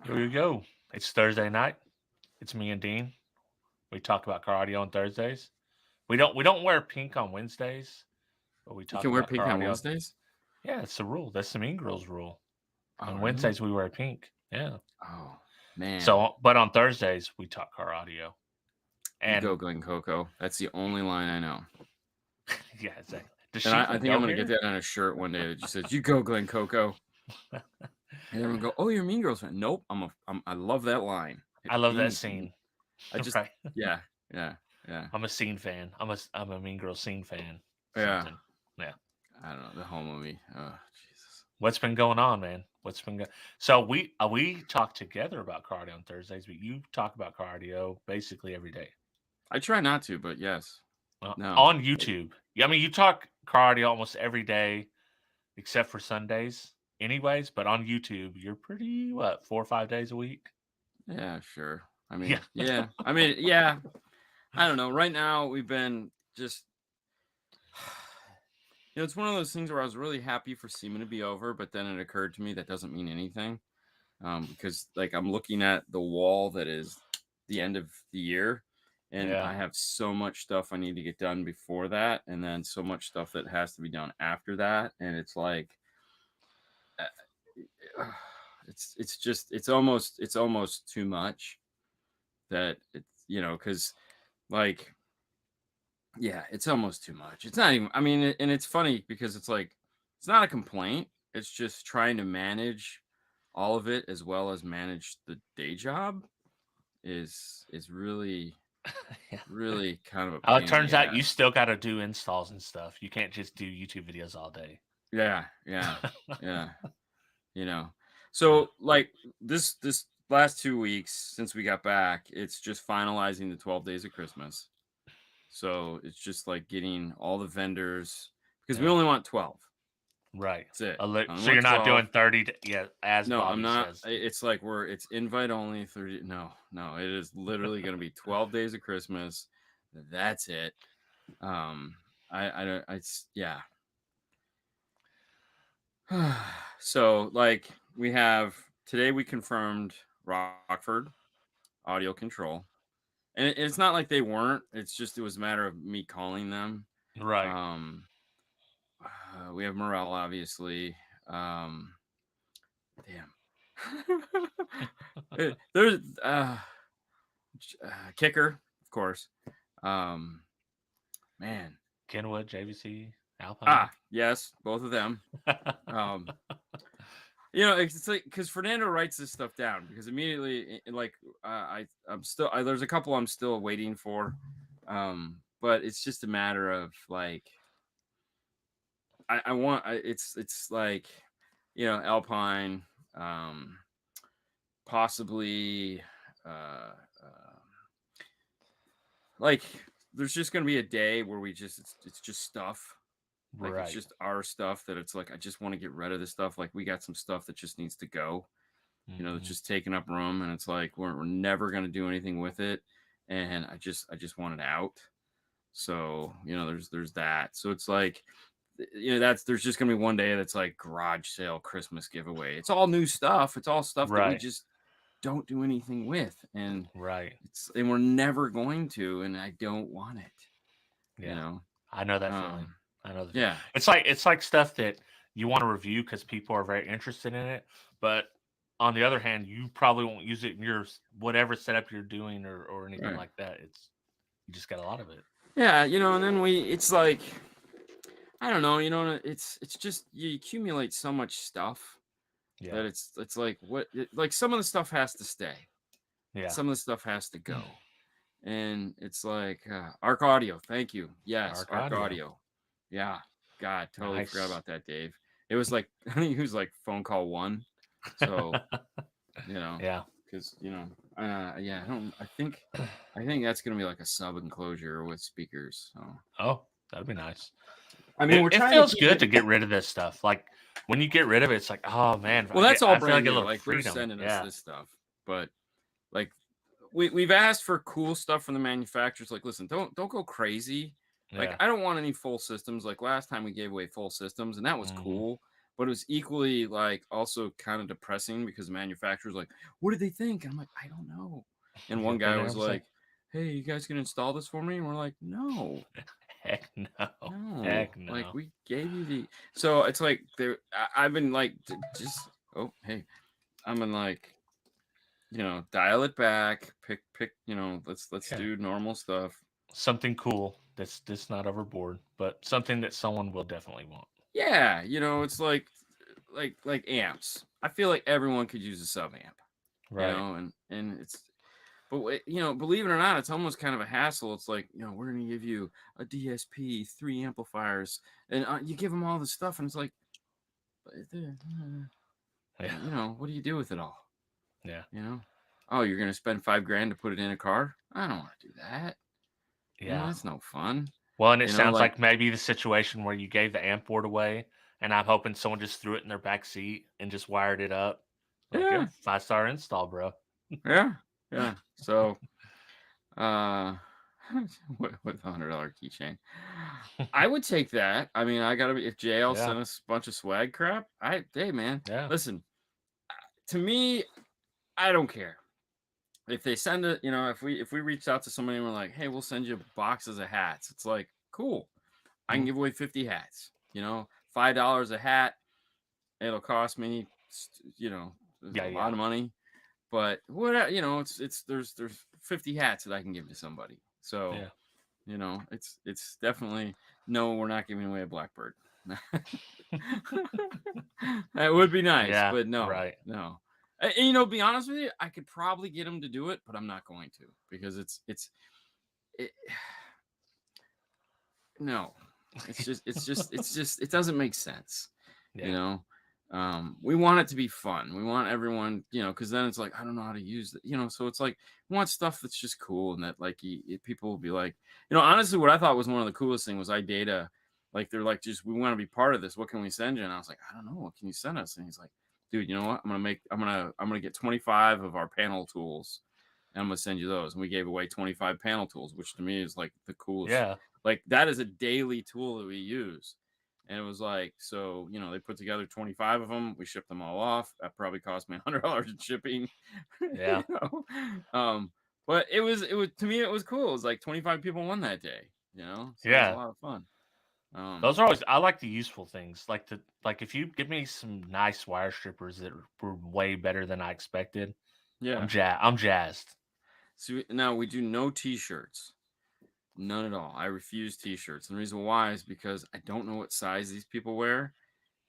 Here we go. It's Thursday night. It's me and Dean. We talk about car audio on Thursdays. We don't wear pink on Wednesdays, but we You talk can wear about pink car on audio. Wednesdays? Yeah, it's the rule. That's the Mean Girls rule. Oh, On really? Wednesdays we wear pink. Yeah. Oh, man. So, but on Thursdays we talk car audio. You And go, Glen Coco. That's the only line I know. yeah, exactly. Does And she I even think I'm go going to get here? that on a shirt one day that just says, "You go, Glen Coco." And everyone go, "Oh, you're a Mean Girls fan." Nope. I love that line. It I love that pains me. scene. I just, Right. yeah. I'm a scene fan. I'm a Mean Girls scene fan. Yeah. Something. Yeah. I don't know. The whole movie. Oh, Jesus. What's been going on, man? What's been going? So we talk together about cardio on Thursdays, but you talk about cardio basically every day. I try not to, but yes. No. On YouTube. I mean, you talk cardio almost every day, except for Sundays, anyways. But on YouTube, you're pretty 4 or 5 days a week. Yeah, sure. I mean, yeah. I mean, yeah. I don't know. Right now, we've been just. It's one of those things where I was really happy for Seaman to be over, but then it occurred to me that doesn't mean anything, because like I'm looking at the wall that is the end of the year, and I have so much stuff I need to get done before that, and then so much stuff that has to be done after that, and it's like, it's almost too much. That it's because like. Yeah, it's almost too much. It's not even, I mean, and it's funny because it's like, it's not a complaint. It's just trying to manage all of it as well as manage the day job is really, really kind of a pain It turns in the out you ass. still got to do installs and stuff. You can't just do YouTube videos all day. Yeah. So like this last 2 weeks since we got back, it's just finalizing the 12 days of Christmas. So it's just like getting all the vendors because we only want 12. Right. That's it. So you're not 12. doing 30. As no, Bobby I'm not. says. It's like it's invite only 30. No. It is literally going to be 12 days of Christmas. That's it. I don't. It's yeah. So like we have today, we confirmed Rockford audio control. And it's not like they weren't. It's just it was a matter of me calling them. Right. We have Morel, obviously. Damn. There's Kicker, of course. Man. Kenwood, JVC, Alpine. Yes, both of them. It's like because Fernando writes this stuff down because immediately, like, I'm still there's a couple I'm still waiting for, but it's just a matter of like, it's like, Alpine, possibly, like there's just gonna be a day where it's just stuff. Like It's just our stuff that it's like I just want to get rid of this stuff. Like we got some stuff that just needs to go, that's just taking up room, and it's like we're never going to do anything with it, and I just want it out. So there's that. So it's like there's just gonna be one day that's like garage sale Christmas giveaway. It's all new stuff. It's all stuff that we just don't do anything with, and and we're never going to, and I don't want it. I know that feeling. I know. Yeah, it's like stuff that you want to review because people are very interested in it, but on the other hand, you probably won't use it in your whatever setup you're doing or anything like that. You just got a lot of it. Yeah, and then it's like, I don't know, it's just you accumulate so much stuff that it's like like some of the stuff has to stay. Yeah, some of the stuff has to go, and it's like Arc Audio. Thank you. Yes, Arc Audio. Yeah, God, totally forgot about that, Dave. It was like I think it was like phone call 1. So, yeah, because I think that's gonna be like a sub enclosure with speakers. So. Oh, that'd be nice. I mean, it feels good to get rid of this stuff. Like when you get rid of it, it's like, oh man. Well, that's all brand new. Like they're sending us this stuff, but like we've asked for cool stuff from the manufacturers. Like, listen, don't go crazy. Like, I don't want any full systems. Like last time we gave away full systems, and that was cool. But it was equally like also kind of depressing because the manufacturer's like, what did they think? And I'm like, I don't know. And one guy was like, hey, you guys can install this for me? And we're like, no. Heck no. Heck no. Like, we gave you the... So it's like, I've been like, just, oh, hey, I'm in like, dial it back, pick, let's do normal stuff. Something cool that's not overboard, but something that someone will definitely want. Yeah, it's like amps. I feel like everyone could use a sub amp, right? And it's, but believe it or not, it's almost kind of a hassle. It's like, we're gonna give you a DSP, 3 amplifiers, and you give them all the stuff, and it's like, what do you do with it all? Yeah. Oh, you're gonna spend $5,000 to put it in a car? I don't want to do that. Yeah, that's no fun. Well, and it sounds like maybe the situation where you gave the amp board away, and I'm hoping someone just threw it in their back seat and just wired it up. Like, yeah, 5-star install, bro. Yeah. So, with $100 keychain, I would take that. I mean, I gotta be, if JL sent us a bunch of swag crap, hey man, listen, to me, I don't care. If they send it, if we reached out to somebody and we're like, hey, we'll send you boxes of hats, it's like, cool. I can give away 50 hats, $5 a hat. It'll cost me, a lot of money, but what, it's there's 50 hats that I can give to somebody. So, it's definitely, no, we're not giving away a Blackbird. That would be nice, but no, no. And, be honest with you, I could probably get them to do it, but I'm not going to, because no, it's just it doesn't make sense. We want it to be fun. We want everyone, because then it's like, I don't know how to use it, so it's like, we want stuff that's just cool, and that like people will be like, honestly, what I thought was one of the coolest thing was iData. Like, they're like, just, we want to be part of this. What can we send you? And I was like, I don't know. What can you send us? And he's like, dude, you know what? I'm gonna get 25 of our panel tools, and I'm gonna send you those. And we gave away 25 panel tools, which to me is like the coolest. Yeah. Like, that is a daily tool that we use. And it was like, so, they put together 25 of them. We shipped them all off. That probably cost me $100 in shipping. Yeah. But it was to me, it was cool. It was like 25 people won that day, so it was a lot of fun. Those are always, I like the useful things. Like if you give me some nice wire strippers that were way better than I expected, I'm jazzed. So now we do no t-shirts. None at all. I refuse t-shirts. And the reason why is because I don't know what size these people wear.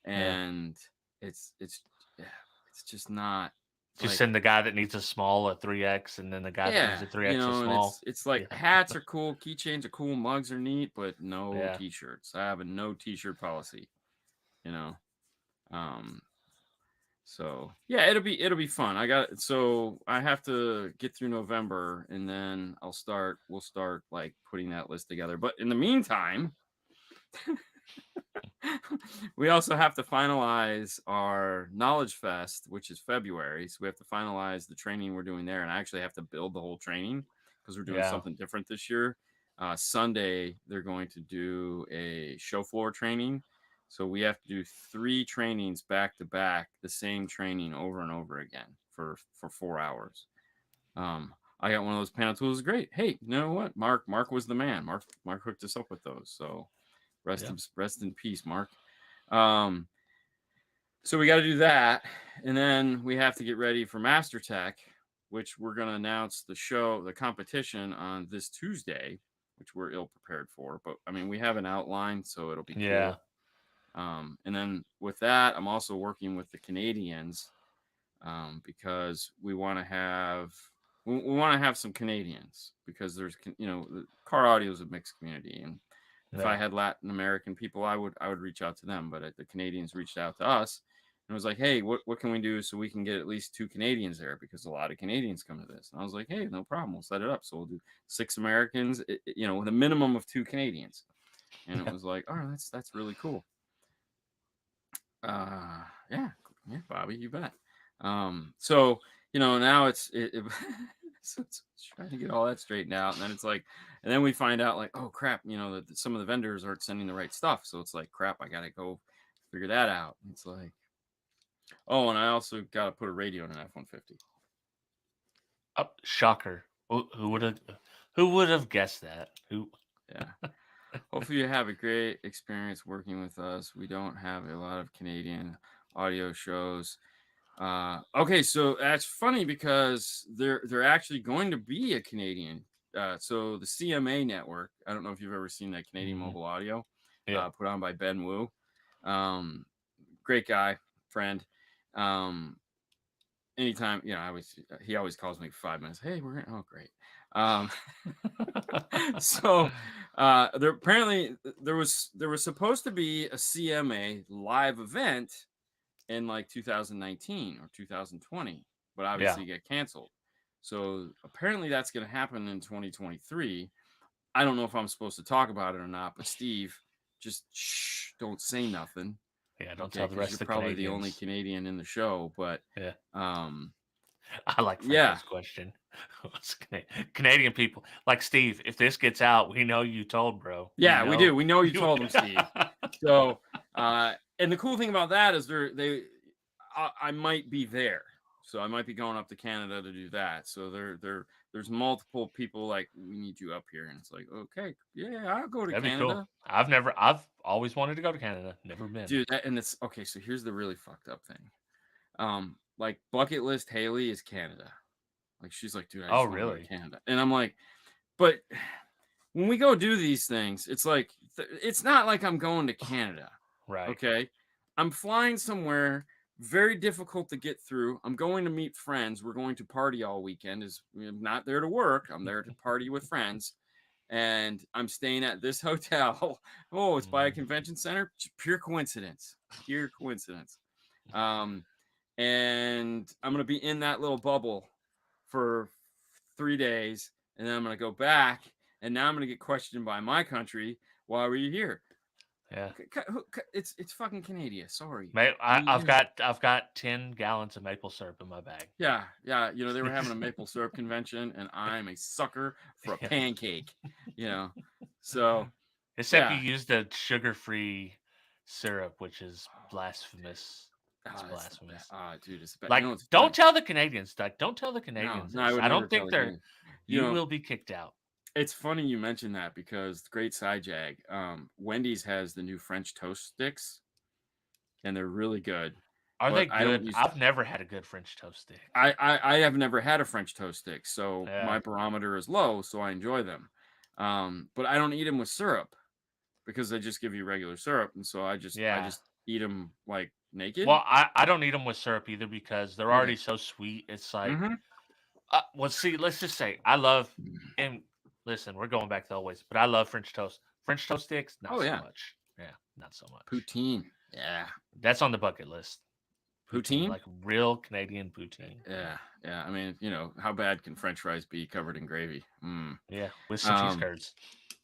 And it's just not. Just send the guy that needs a small, a 3X, and then the guy that needs a 3X, a small. It's like, hats are cool, keychains are cool, mugs are neat, but no t-shirts. I have a no t-shirt policy. So yeah, it'll be fun. I have to get through November, and then we'll start like putting that list together. But in the meantime, we also have to finalize our Knowledge Fest, which is February. So we have to finalize the training we're doing there, and I actually have to build the whole training because we're doing something different this year. Sunday, they're going to do a show floor training. So we have to do 3 trainings back to back, the same training over and over again for 4 hours. I got one of those panel tools. Great. Hey, you know what? Mark was the man. Mark hooked us up with those. So rest in peace, Mark. So we got to do that, and then we have to get ready for Master Tech, which we're going to announce the competition on this Tuesday, which we're ill prepared for. But I mean, we have an outline, so it'll be cool. And then with that, I'm also working with the Canadians because we want to have some Canadians, because there's the car audio is a mixed community, and if I had Latin American people, I would reach out to them. But the Canadians reached out to us and was like, hey, what can we do so we can get at least 2 Canadians there, because a lot of Canadians come to this. And I was like, hey, no problem, we'll set it up. So we'll do 6 Americans, with a minimum of 2 Canadians. And it was like, oh, that's really cool. Yeah, Bobby, you bet. So now it's trying to get all that straightened out, and then it's like, and then we find out like, oh crap, that some of the vendors aren't sending the right stuff. So it's like, crap, I gotta go figure that out. It's like, oh, and I also got to put a radio in an F-150. Oh, shocker! Who would have guessed that? Who? Yeah. Hopefully you have a great experience working with us. We don't have a lot of Canadian audio shows. Okay, so that's funny because they're actually going to be a Canadian. So the CMA network. I don't know if you've ever seen that Canadian Mobile Audio, put on by Ben Wu. Great guy, friend. Anytime, he always calls me 5 minutes. Hey, we're gonna. Oh, great. So there was supposed to be a CMA live event in like 2019 or 2020, but obviously get canceled. So apparently that's going to happen in 2023. I don't know if I'm supposed to talk about it or not, but Steve, just shh, don't say nothing. Yeah, don't tell the rest of the probably Canadians. the only Canadian in the show, but yeah. I like Frank's question. Canadian people like Steve. If this gets out, we know you told, bro. Yeah, we do. We know you told him, Steve. So, and the cool thing about that is I might be there, so I might be going up to Canada to do that. So there's multiple people like, we need you up here, and it's like, okay, yeah, I'll go to That'd Canada. Be cool. I've always wanted to go to Canada, never been, dude. And it's okay. So here's the really fucked up thing. Like bucket list Haley is Canada. Like she's like, dude, I just want to go to Canada, and I'm like, but when we go do these things, it's like it's not like I'm going to Canada, right? Okay, I'm flying somewhere very difficult to get through. I'm going to meet friends. We're going to party all weekend. I'm not there to work. I'm there to party with friends. And I'm staying at this hotel. Oh, it's by a convention center. Pure coincidence. Pure coincidence. And I'm going to be in that little bubble for 3 days. And then I'm going to go back. And now I'm going to get questioned by my country. Why were you here? Yeah, it's fucking Canada. Sorry, I've got 10 gallons of maple syrup in my bag. Yeah. They were having a maple syrup convention, and I'm a sucker for a pancake. So except you used a sugar-free syrup, which is blasphemous. It's blasphemous. Dude, it's like don't tell the Canadians. Like don't tell the Canadians. No, I don't think they're. You will be kicked out. It's funny you mentioned that because great side jag. Wendy's has the new French toast sticks, and they're really good. Are they good? I've never had a good French toast stick. I have never had a French toast stick, so my barometer is low, so I enjoy them. But I don't eat them with syrup because they just give you regular syrup, and so I just eat them like naked. Well, I don't eat them with syrup either because they're already so sweet. It's like, well, see, let's just say I love and. Listen, we're going back to always, but I love French toast. French toast sticks, not so much. Yeah, not so much. Poutine. Yeah. That's on the bucket list. Poutine? Like real Canadian poutine. Yeah. I mean, how bad can French fries be covered in gravy? Yeah, with some cheese curds.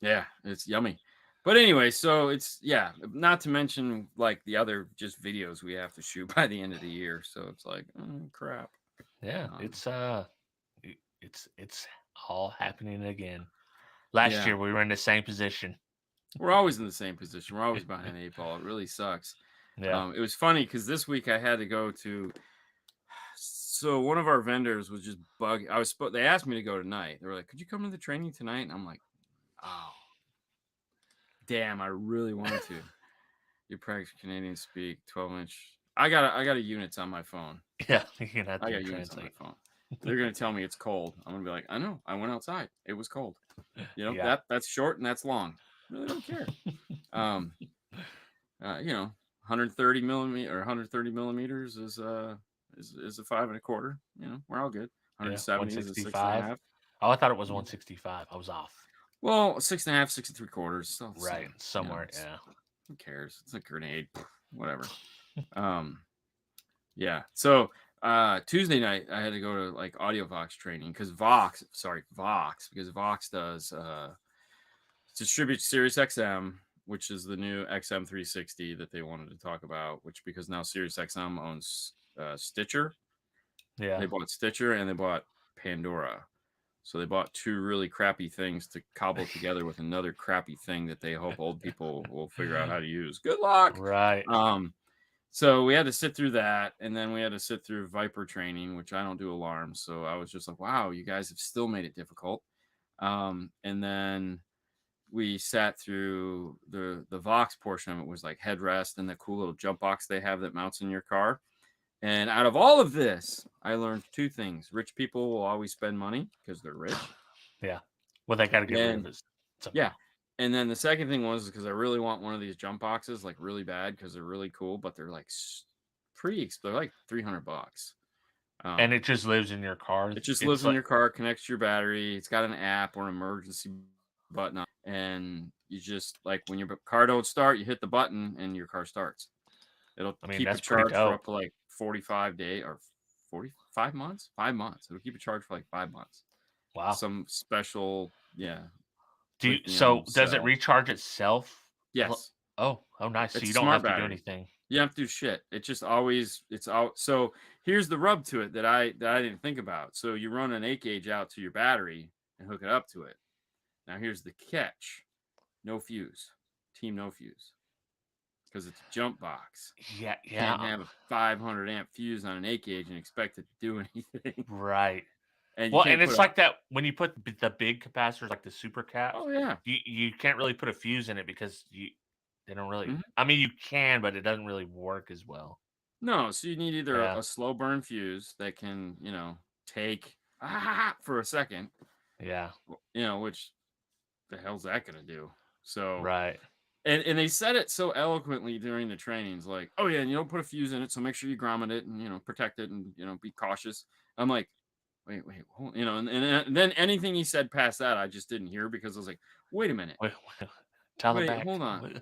Yeah, it's yummy. But anyway, so it's, not to mention like the other just videos we have to shoot by the end of the year. So it's like, crap. Yeah, it's all happening again. Last year we were in the same position. We're always in the same position. We're always behind 8 ball. It really sucks. Yeah. It was funny because this week I had to go to. So one of our vendors was just They asked me to go tonight. They were like, "Could you come to the training tonight?" And I'm like, "Oh, damn! I really wanted to." You practice Canadian speak 12-inch. I got a units on my phone. Yeah, I got units on my phone. They're gonna tell me it's cold. I'm gonna be like, I know. I went outside. It was cold. That's short and that's long. I really don't care. 130 millimeter or 130 millimeters is a 5 1/4. We're all good. 170 is a 6 1/2. Oh, I thought it was 165. I was off. Well, 6 1/2, 6 3/4. So right, somewhere. Who cares? It's a grenade. Whatever. So Tuesday night I had to go to like Audio Vox training because Vox does distributes Sirius XM, which is the new XM360 that they wanted to talk about, because now Sirius XM owns Stitcher. Yeah, they bought Stitcher and they bought Pandora. So they bought 2 really crappy things to cobble together with another crappy thing that they hope old people will figure out how to use. Good luck. Right. So we had to sit through that, and then we had to sit through Viper training, which I don't do alarms. So I was just like, wow, you guys have still made it difficult. And then we sat through the Vox portion of it, was like headrest and the cool little jump box they have that mounts in your car. And out of all of this, I learned 2 things. Rich people will always spend money because they're rich. Yeah. Well, they got to get rid of it. Yeah. And then the second thing was because I really want one of these jump boxes, like really bad, because they're really cool, but they're like they're like $300. And it just lives in your car. It just lives in your car, connects to your battery. It's got an app or an emergency button on, and you just, like, when your car don't start, you hit the button and your car starts. It'll keep it charged for up to like 45 days or 45 months, 5 months. It'll keep it charged for like 5 months. Wow. Some special, yeah. Does it recharge itself? Yes. Oh, nice. So you don't have to do anything. You don't have to do shit. It just always, so here's the rub to it that I didn't think about. So you run an 8 gauge out to your battery and hook it up to it. Now here's the catch. No fuse. Team no fuse. Because it's a jump box. Yeah. You can't have a 500 amp fuse on an 8 gauge and expect it to do anything. Right. And it's like that when you put the big capacitors, like the super caps. Oh yeah. You can't really put a fuse in it because they don't really. I mean, you can, but it doesn't really work as well. No, so you need either a slow burn fuse that can, take for a second. Yeah. Which the hell's that gonna do? So right. And they said it so eloquently during the trainings, like, oh yeah, and you don't put a fuse in it, so make sure you grommet it and protect it and be cautious. I'm like, wait, hold, and then anything he said past that, I just didn't hear because I was like, wait a minute, wait, hold on,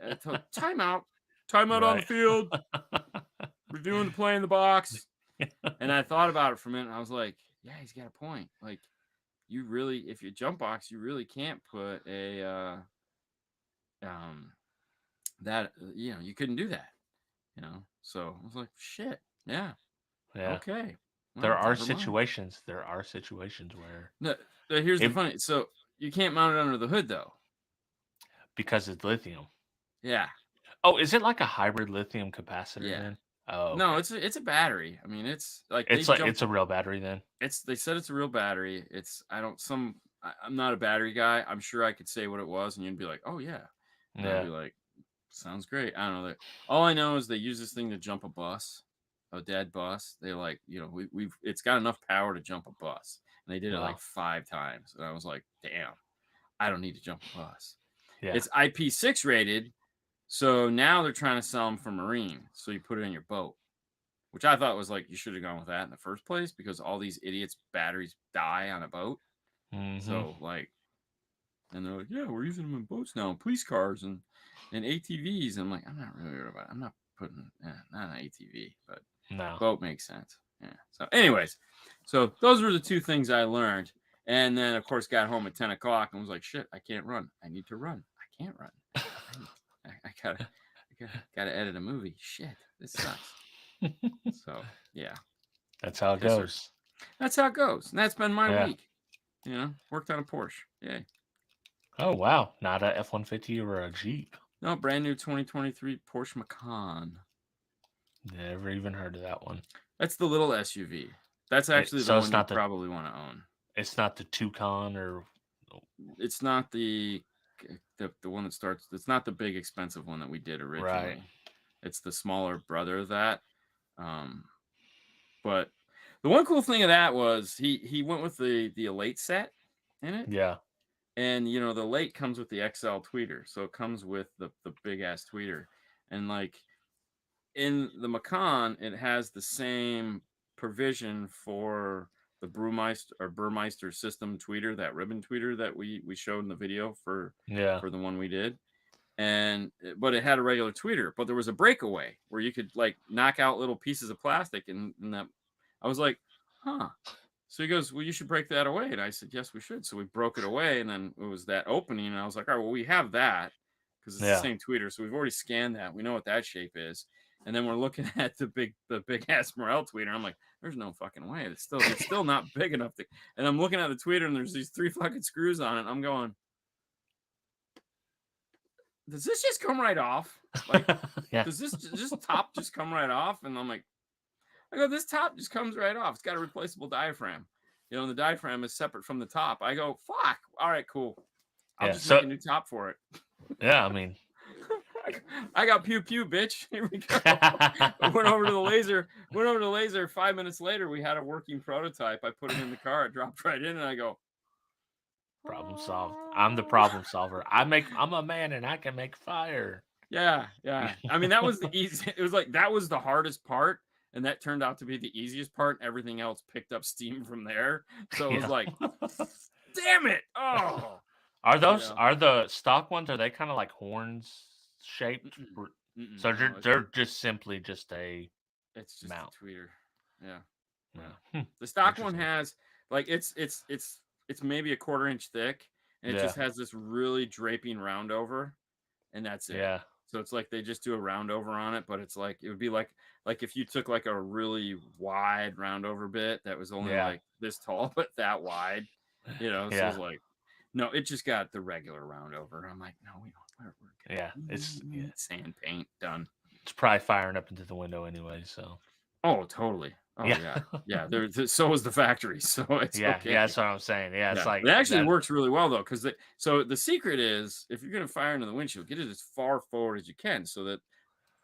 time out on the field, reviewing the play in the box, and I thought about it for a minute. And I was like, yeah, he's got a point. Like, you really, if you jump box, you really can't put a that you couldn't do that, so I was like, shit, yeah. Okay, well, there are situations where no, here's the funny, so you can't mount it under the hood though because it's lithium. Yeah. Oh, is it like a hybrid lithium capacitor then? Oh no, it's a battery. I mean, it's like it's a real battery then. They said it's a real battery. I'm not a battery guy. I'm sure I could say what it was and you'd be like, oh yeah. And I'd be like, sounds great. I don't know. All I know is they use this thing to jump a dead bus. They like, it's got enough power to jump a bus. And they did it like 5 times. And I was like, damn, I don't need to jump a bus. Yeah. It's IP6 rated. So now they're trying to sell them for marine. So you put it in your boat, which I thought was like, you should have gone with that in the first place because all these idiots' batteries die on a boat. So like, and they're like, yeah, we're using them in boats now, police cars and ATVs. I'm like, I'm not really worried about it. I'm not putting, not an ATV, but boat makes sense. Yeah. So anyways, so those were the 2 things I learned. And then, of course, got home at 10 o'clock and was like, shit, I can't run. I need to run. I can't run. I gotta edit a movie. Shit, this sucks. So, yeah. That's how it goes. That's how it goes. And that's been my week. Worked on a Porsche. Yay. Oh, wow. Not a F-150 or a Jeep. No, brand new 2023 Porsche Macan. Never even heard of that one. That's the little SUV. That's actually the one you probably want to own. It's not the Toucan or... It's not the one that starts... It's not the big expensive one that we did originally. Right. It's the smaller brother of that. But the one cool thing of that was he went with the Elate set in it. Yeah. And, the Elate comes with the XL tweeter. So it comes with the big-ass tweeter. And, like, in the Macan, it has the same provision for the Burmeister system tweeter, that ribbon tweeter that we showed in the video for the one we did. But it had a regular tweeter. But there was a breakaway where you could, like, knock out little pieces of plastic. And that I was like, huh. So he goes, well, you should break that away. And I said, yes, we should. So we broke it away. And then it was that opening. And I was like, all right, well, we have that because it's the same tweeter. So we've already scanned that. We know what that shape is. And then we're looking at the big ass Morel tweeter. I'm like, there's no fucking way. It's still not big enough to. And I'm looking at the tweeter, and there's these 3 fucking screws on it. I'm going, does this just come right off? Like, does this top just come right off? And I'm like, I go, this top just comes right off. It's got a replaceable diaphragm. You know, the diaphragm is separate from the top. I go, fuck. All right, cool. I'll just make a new top for it. Yeah, I mean, I got pew pew, bitch. Here we go. I went over to the laser. 5 minutes later, we had a working prototype. I put it in the car. It dropped right in, and I go, problem solved. I'm the problem solver. I'm a man, and I can make fire. Yeah. I mean, that was the easy. It was like that was the hardest part, and that turned out to be the easiest part. Everything else picked up steam from there. So it was like, damn it! Oh, are the stock ones? Are they kind of like horns shaped? So they're just simply just a. It's just mount. a tweeter. Yeah. The stock one has like it's maybe a 1/4 inch thick, and it just has this really draping round over, and that's it. Yeah. So it's like they just do a round over on it, but it's like it would be like if you took like a really wide round over bit that was only like this tall but that wide, you know. So it's like, no, it just got the regular round over. I'm like, no, we don't. It's sand paint done. It's probably firing up into the window anyway. So. Oh, totally. Oh yeah. So was the factory, so it's okay. Yeah, that's what I'm saying. Yeah, it's like it actually works really well though, because the secret is if you're gonna fire into the windshield, get it as far forward as you can, so that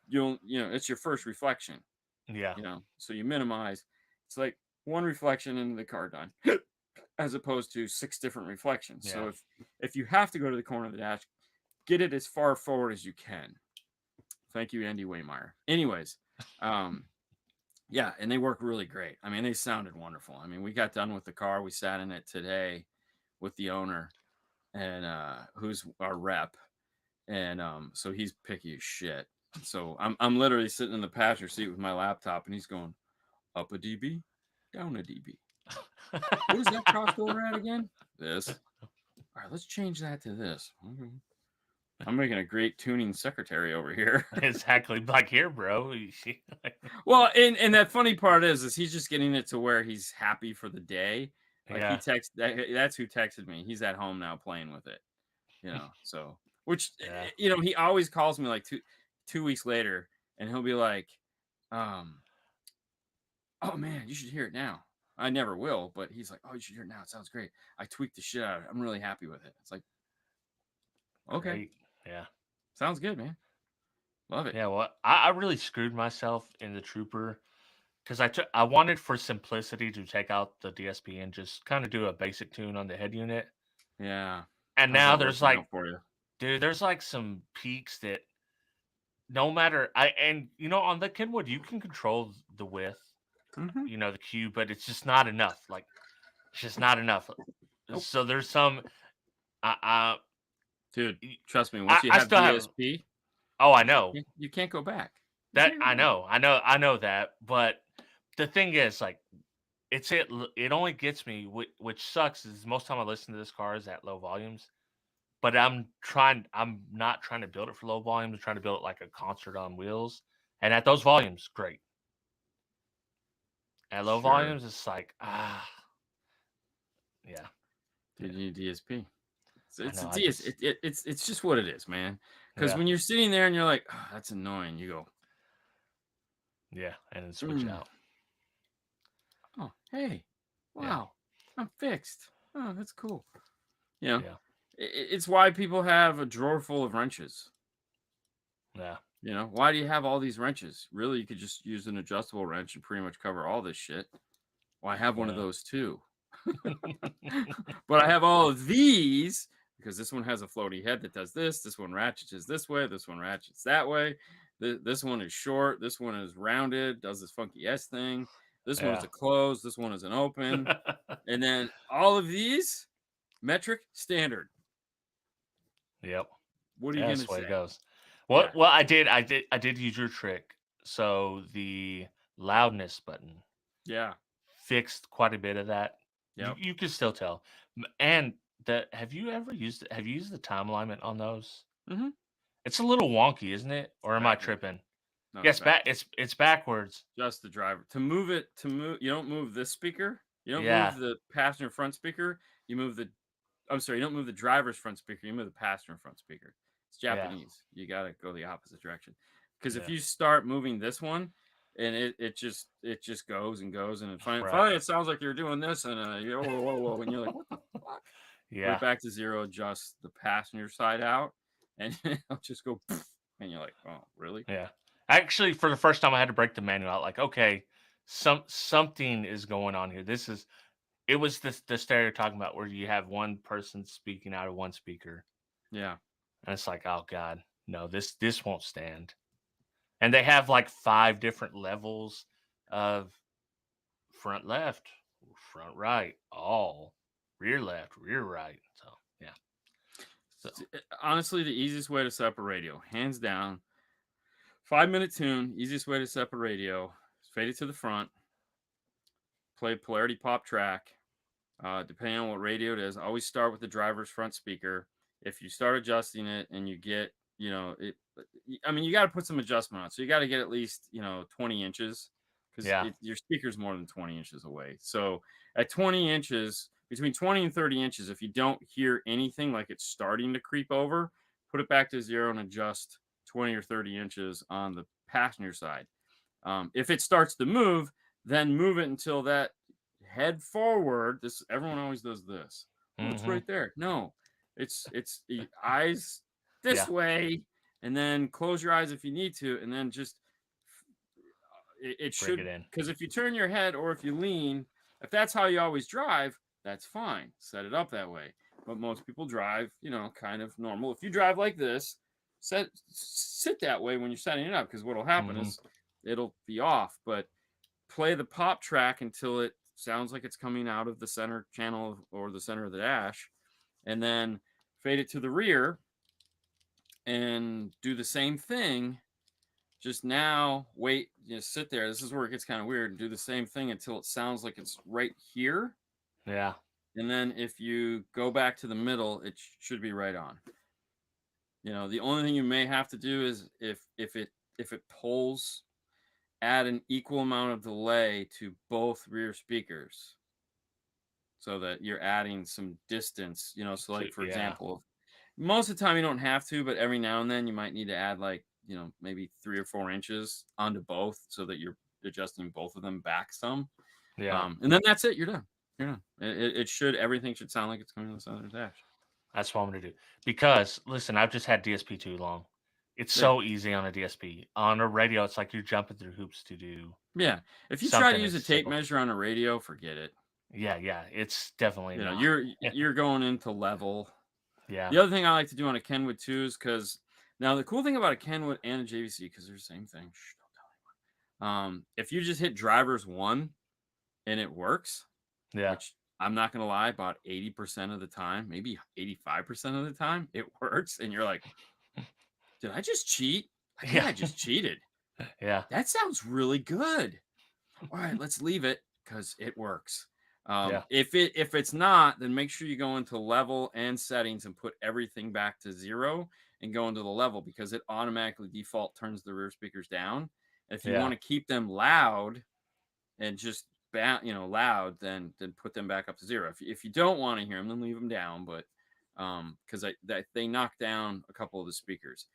it's your first reflection. Yeah. So you minimize. It's like one reflection into the car done, as opposed to 6 different reflections. Yeah. So if you have to go to the corner of the dash, get it as far forward as you can. Thank you, Andy Waymeyer. Anyways, yeah, and they work really great. I mean, they sounded wonderful. I mean, we got done with the car. We sat in it today with the owner, and who's our rep, and so he's picky as shit. So I'm literally sitting in the passenger seat with my laptop, and he's going up a dB, down a dB. What is that crossover at again? This. All right, let's change that to this. Okay. I'm making a great tuning secretary over here. Exactly, like here, bro. Well, and that funny part is he's just getting it to where he's happy for the day. Like that's who texted me. He's at home now playing with it. So which he always calls me like two weeks later, and he'll be like, "Oh man, you should hear it now." I never will, but he's like, "Oh, you should hear it now. It sounds great. I tweaked the shit out of it. I'm really happy with it." It's like, okay. Great. Yeah. Sounds good, man. Love it. Yeah, well, I really screwed myself in the Trooper because I wanted for simplicity to take out the DSP and just kind of do a basic tune on the head unit. Yeah. And now there's like, dude, there's like some peaks that no matter on the Kenwood you can control the width, the cue, but it's just not enough. Like, it's just not enough. Nope. So there's some, dude, trust me. Once you have DSP, I know you can't go back. That I know that. But the thing is, like, it only gets me, which sucks. Is most time I listen to this car is at low volumes, but I'm not trying to build it for low volumes. I'm trying to build it like a concert on wheels, and at those volumes, great. At low volumes, it's like yeah. You need DSP. It's just what it is, man. Because when you're sitting there and you're like, oh, that's annoying, you go, yeah, and then switch out. Oh, hey, wow, I'm fixed. Oh, that's cool. It's why people have a drawer full of wrenches. Yeah. Why do you have all these wrenches? Really, you could just use an adjustable wrench and pretty much cover all this shit. Well, I have one of those too. But I have all of these because this one has a floaty head that does this. This one ratchets this way. This one ratchets that way. This one is short. This one is rounded, does this funky S thing. This one is a close. This one is an open. And then all of these, metric standard. Yep. What are you going to say? That's the way it goes. Well, I did use your trick. So the loudness button fixed quite a bit of that. Yeah, you can still tell. And have you ever used it? Have you used the time alignment on those? Mm-hmm. It's a little wonky, isn't it? Or am I tripping? No, Yes, it's backwards. Just the driver. To move it, you don't move this speaker. You don't Yeah. move the passenger front speaker. You move the. I'm sorry. You don't move the driver's front speaker. You move the passenger front speaker. It's Yeah. Japanese. You gotta go the opposite direction. Because if Yeah. you start moving this one, and it just goes and goes, and Right. finally it sounds like you're doing this, and whoa, and you're like, what the fuck? Put Yeah. it back to zero. Adjust the passenger side out, and it'll just go. And you're like, oh, really? Yeah. Actually, for the first time, I had to break the manual out. Like, okay, something is going on here. It was the stereo you're talking about where you have one person speaking out of one speaker. Yeah. And it's like, oh God, no, this won't stand. And they have like 5 different levels of front left, front right, all, rear left, rear right. So yeah. So Honestly, the easiest way to set up a radio, hands down, 5-minute tune, easiest way to set up a radio, fade it to the front, play Polarity pop track. Depending on what radio it is, always start with the driver's front speaker. If you start adjusting it and you get, you got to put some adjustment on. So you got to get at least, 20 inches because yeah. your speaker's more than 20 inches away. So at 20 inches, between 20 and 30 inches, if you don't hear anything like it's starting to creep over, put it back to zero and adjust 20 or 30 inches on the passenger side. If it starts to move, then move it until that head forward. Everyone always does this. Oh, it's right there. No, it's the eyes this way, and then close your eyes if you need to, and then just it should, because if you turn your head or if you lean, if that's how you always drive, that's fine. Set it up that way. But most people drive, kind of normal. If you drive like this, sit that way when you're setting it up, because what'll happen is it'll be off. But play the pop track until it sounds like it's coming out of the center channel or the center of the dash, and then fade it to the rear and do the same thing. Just now wait, sit there. This is where it gets kind of weird, and do the same thing until it sounds like it's right here. Yeah. And then if you go back to the middle, it should be right on. The only thing you may have to do is if it pulls, add an equal amount of delay to both rear speakers so that you're adding some distance, so like, for example, most of the time you don't have to, but every now and then you might need to add like, maybe 3 or 4 inches onto both so that you're adjusting both of them back some. Yeah. And then that's it. You're done. Everything should sound like it's coming on the center of the dash. That's what I'm going to do. Because, listen, I've just had DSP too long. It's so easy on a DSP. On a radio, it's like you're jumping through hoops to do. Yeah. If you try to use a tape measure on a radio, forget it. Yeah. It's definitely not. You're going into level. Yeah. The other thing I like to do on a Kenwood too is because now the cool thing about a Kenwood and a JVC, because they're the same thing. Shh, don't tell anyone. If you just hit drivers 1 and it works, which I'm not going to lie, about 80% of the time, maybe 85% of the time, it works. And you're like, did I just cheat? I think I just cheated. Yeah. That sounds really good. All right, let's leave it because it works. If it's not, then make sure you go into level and settings and put everything back to 0 and go into the level, because it automatically default turns the rear speakers down. If you want to keep them loud and just loud, then put them back up to 0. If you don't want to hear them, then leave them down. But because they knock down a couple of the speakers.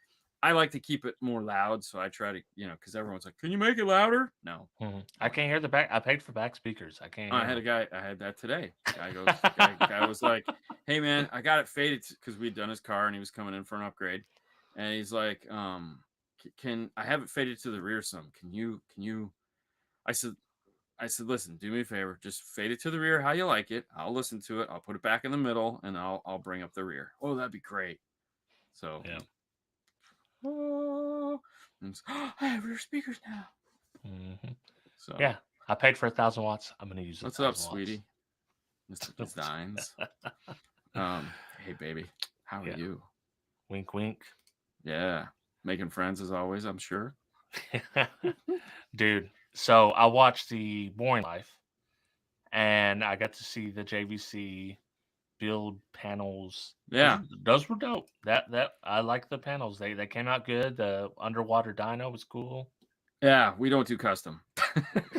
I like to keep it more loud, so I try to, because everyone's like, "Can you make it louder?" No, I can't hear the back. I paid for back speakers. I can't. I had that today. Guy was like, "Hey man, I got it faded," because we'd done his car and he was coming in for an upgrade, and he's like, "Can I have it faded to the rear some? Can you?" I said, "Listen, do me a favor, just fade it to the rear how you like it. I'll listen to it. I'll put it back in the middle, and I'll bring up the rear." Oh, that'd be great. So yeah. I have rear speakers now. So yeah, I paid for 1,000 watts. I'm gonna use it. What's up, sweetie? Mr. Designs. Hey baby, how are you? Wink, wink. Yeah, making friends as always, I'm sure. Dude, so I watched the Boring Life, and I got to see the JVC build panels. Yeah, those were dope. That I like the panels. They came out good. The underwater dyno was cool. Yeah, we don't do custom.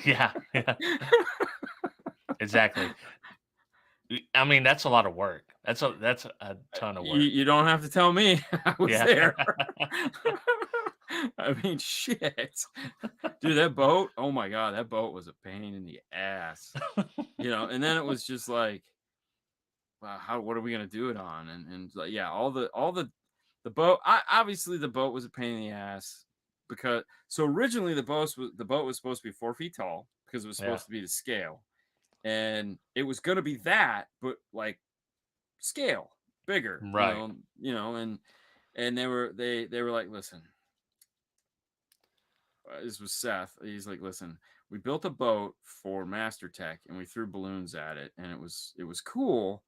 Yeah. Exactly. I mean, that's a lot of work. That's a ton of work. You don't have to tell me. I was Yeah. there. I mean, shit. Dude, that boat, oh my God, that boat was a pain in the ass. And then it was just like, wow, what are we gonna do it on? And like, yeah, all the boat. Obviously the boat was a pain in the ass because originally the boat was supposed to be 4 feet tall because it was supposed to be to scale, and it was gonna be that, but like scale bigger, Right. and they were like, listen, this was Seth. He's like, listen, we built a boat for Master Tech and we threw balloons at it, and it was cool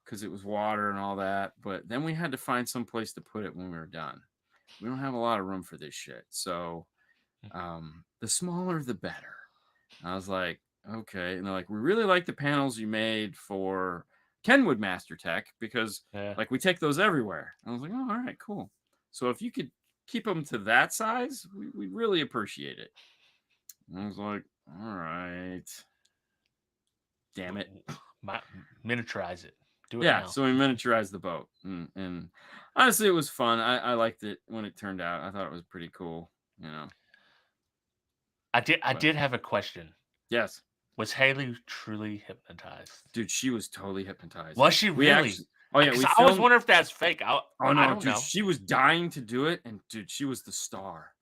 because it was water and all that, but then we had to find some place to put it when we were done. We don't have a lot of room for this shit, so the smaller the better. And I was like, okay. And they're like, we really like the panels you made for Kenwood Master Tech because like we take those everywhere. I was like, oh, all right, cool. So if you could keep them to that size, we'd really appreciate it. And I was like, all right. Damn it. Miniaturize it. Do it now. now. So we miniaturized the boat. And honestly, it was fun. I liked it when it turned out. I thought it was pretty cool, I did have a question. Yes. Was Haley truly hypnotized? Dude, she was totally hypnotized. Was she really? I always wonder if that's fake. I don't know. She was dying to do it, and dude, she was the star.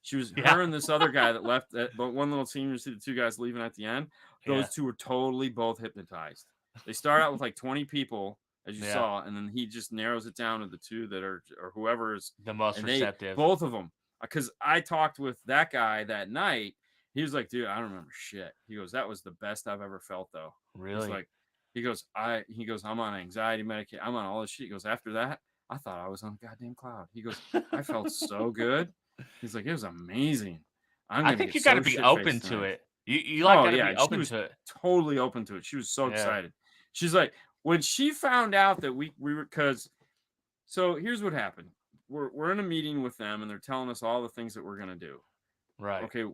She was her and this other guy that left, but one little team. You see the two guys leaving at the end. Those two were totally both hypnotized. They start out with like 20 people, as you saw, and then he just narrows it down to the two that are, or whoever is the most receptive. Both of them, because I talked with that guy that night. He was like, dude, I don't remember shit. He goes, that was the best I've ever felt, though. Really? Like, he goes, I'm on anxiety medication. I'm on all this shit. He goes, after that, I thought I was on a goddamn cloud. He goes, I felt so good. He's like, it was amazing. I think you got to be open to it. You like got to be open to it. Totally open to it. She was so excited. She's like, when she found out that we were, because, so here's what happened. We're in a meeting with them, and they're telling us all the things that we're gonna do. Right. Okay.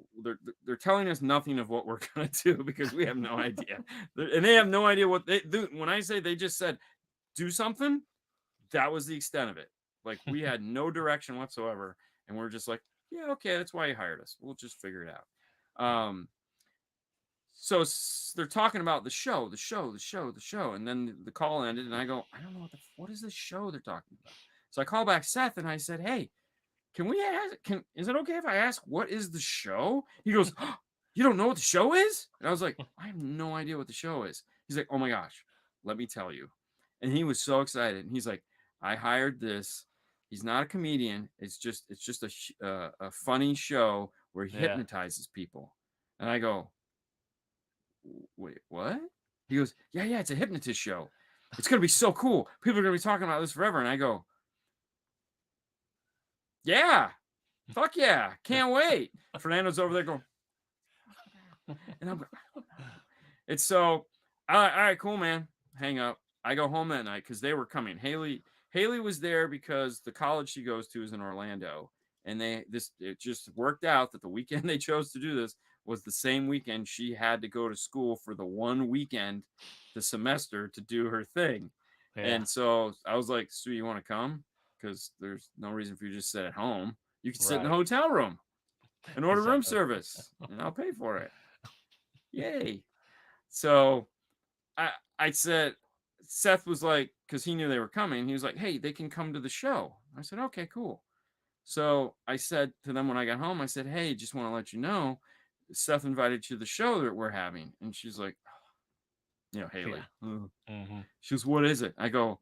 They're telling us nothing of what we're gonna do because we have no idea, and they have no idea what they do. When I say they just said do something, that was the extent of it. Like we had no direction whatsoever, and we're just like, yeah, okay, that's why you hired us. We'll just figure it out. So they're talking about the show, and then the call ended, and I go, I don't know what is this show they're talking about. So I call back Seth, and I said, hey, can we ask? Is it okay if I ask what is the show? He goes, oh, you don't know what the show is? And I was like, I have no idea what the show is. He's like, oh my gosh, let me tell you. And he was so excited. And he's like, I hired this. He's not a comedian. It's just a funny show where he hypnotizes people. And I go, wait, what? He goes, yeah, it's a hypnotist show. It's gonna be so cool. People are gonna be talking about this forever. And I go, yeah, fuck yeah, can't wait. Fernando's over there going, and I'm going, it's so, all right, cool, man. Hang up. I go home that night because they were coming. Haley was there because the college she goes to is in Orlando, and it just worked out that the weekend they chose to do this was the same weekend she had to go to school for the one weekend the semester to do her thing. And so I was like, Sue, you want to come? Because there's no reason for you to just sit at home. You can sit in the hotel room and order room service, and I'll pay for it. Yay. So I said, Seth was like, because he knew they were coming, he was like, hey, they can come to the show. I said, okay, cool. So I said to them when I got home, I said, hey, just want to let you know, Seth invited you to the show that we're having. And she's like, Haley. She goes, what is it? I go,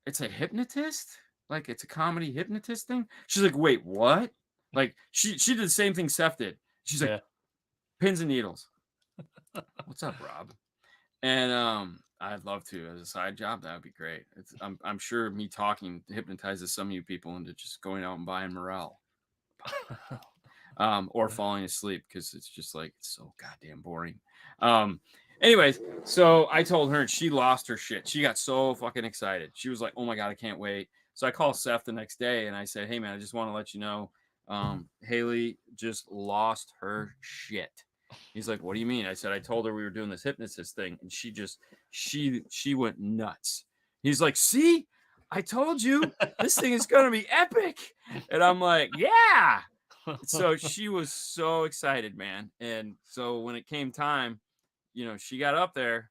it's a hypnotist? Like it's a comedy hypnotist thing? She's like, wait, what? Like she did the same thing Seth did. She's like, pins and needles. What's up, Rob? And I'd love to as a side job. That would be great. I'm sure me talking hypnotizes some of you people into just going out and buying Morel. Or falling asleep because it's just like it's so goddamn boring. Anyways, so I told her and she lost her shit. She got so fucking excited. She was like, oh my God, I can't wait. So I called Seth the next day and I said, hey man, I just want to let you know Haley just lost her shit. He's like, what do you mean? I said, I told her we were doing this hypnotist thing, and she went nuts. He's like, see, I told you this thing is gonna be epic. And I'm like, yeah. So she was so excited, man. And so when it came time, she got up there,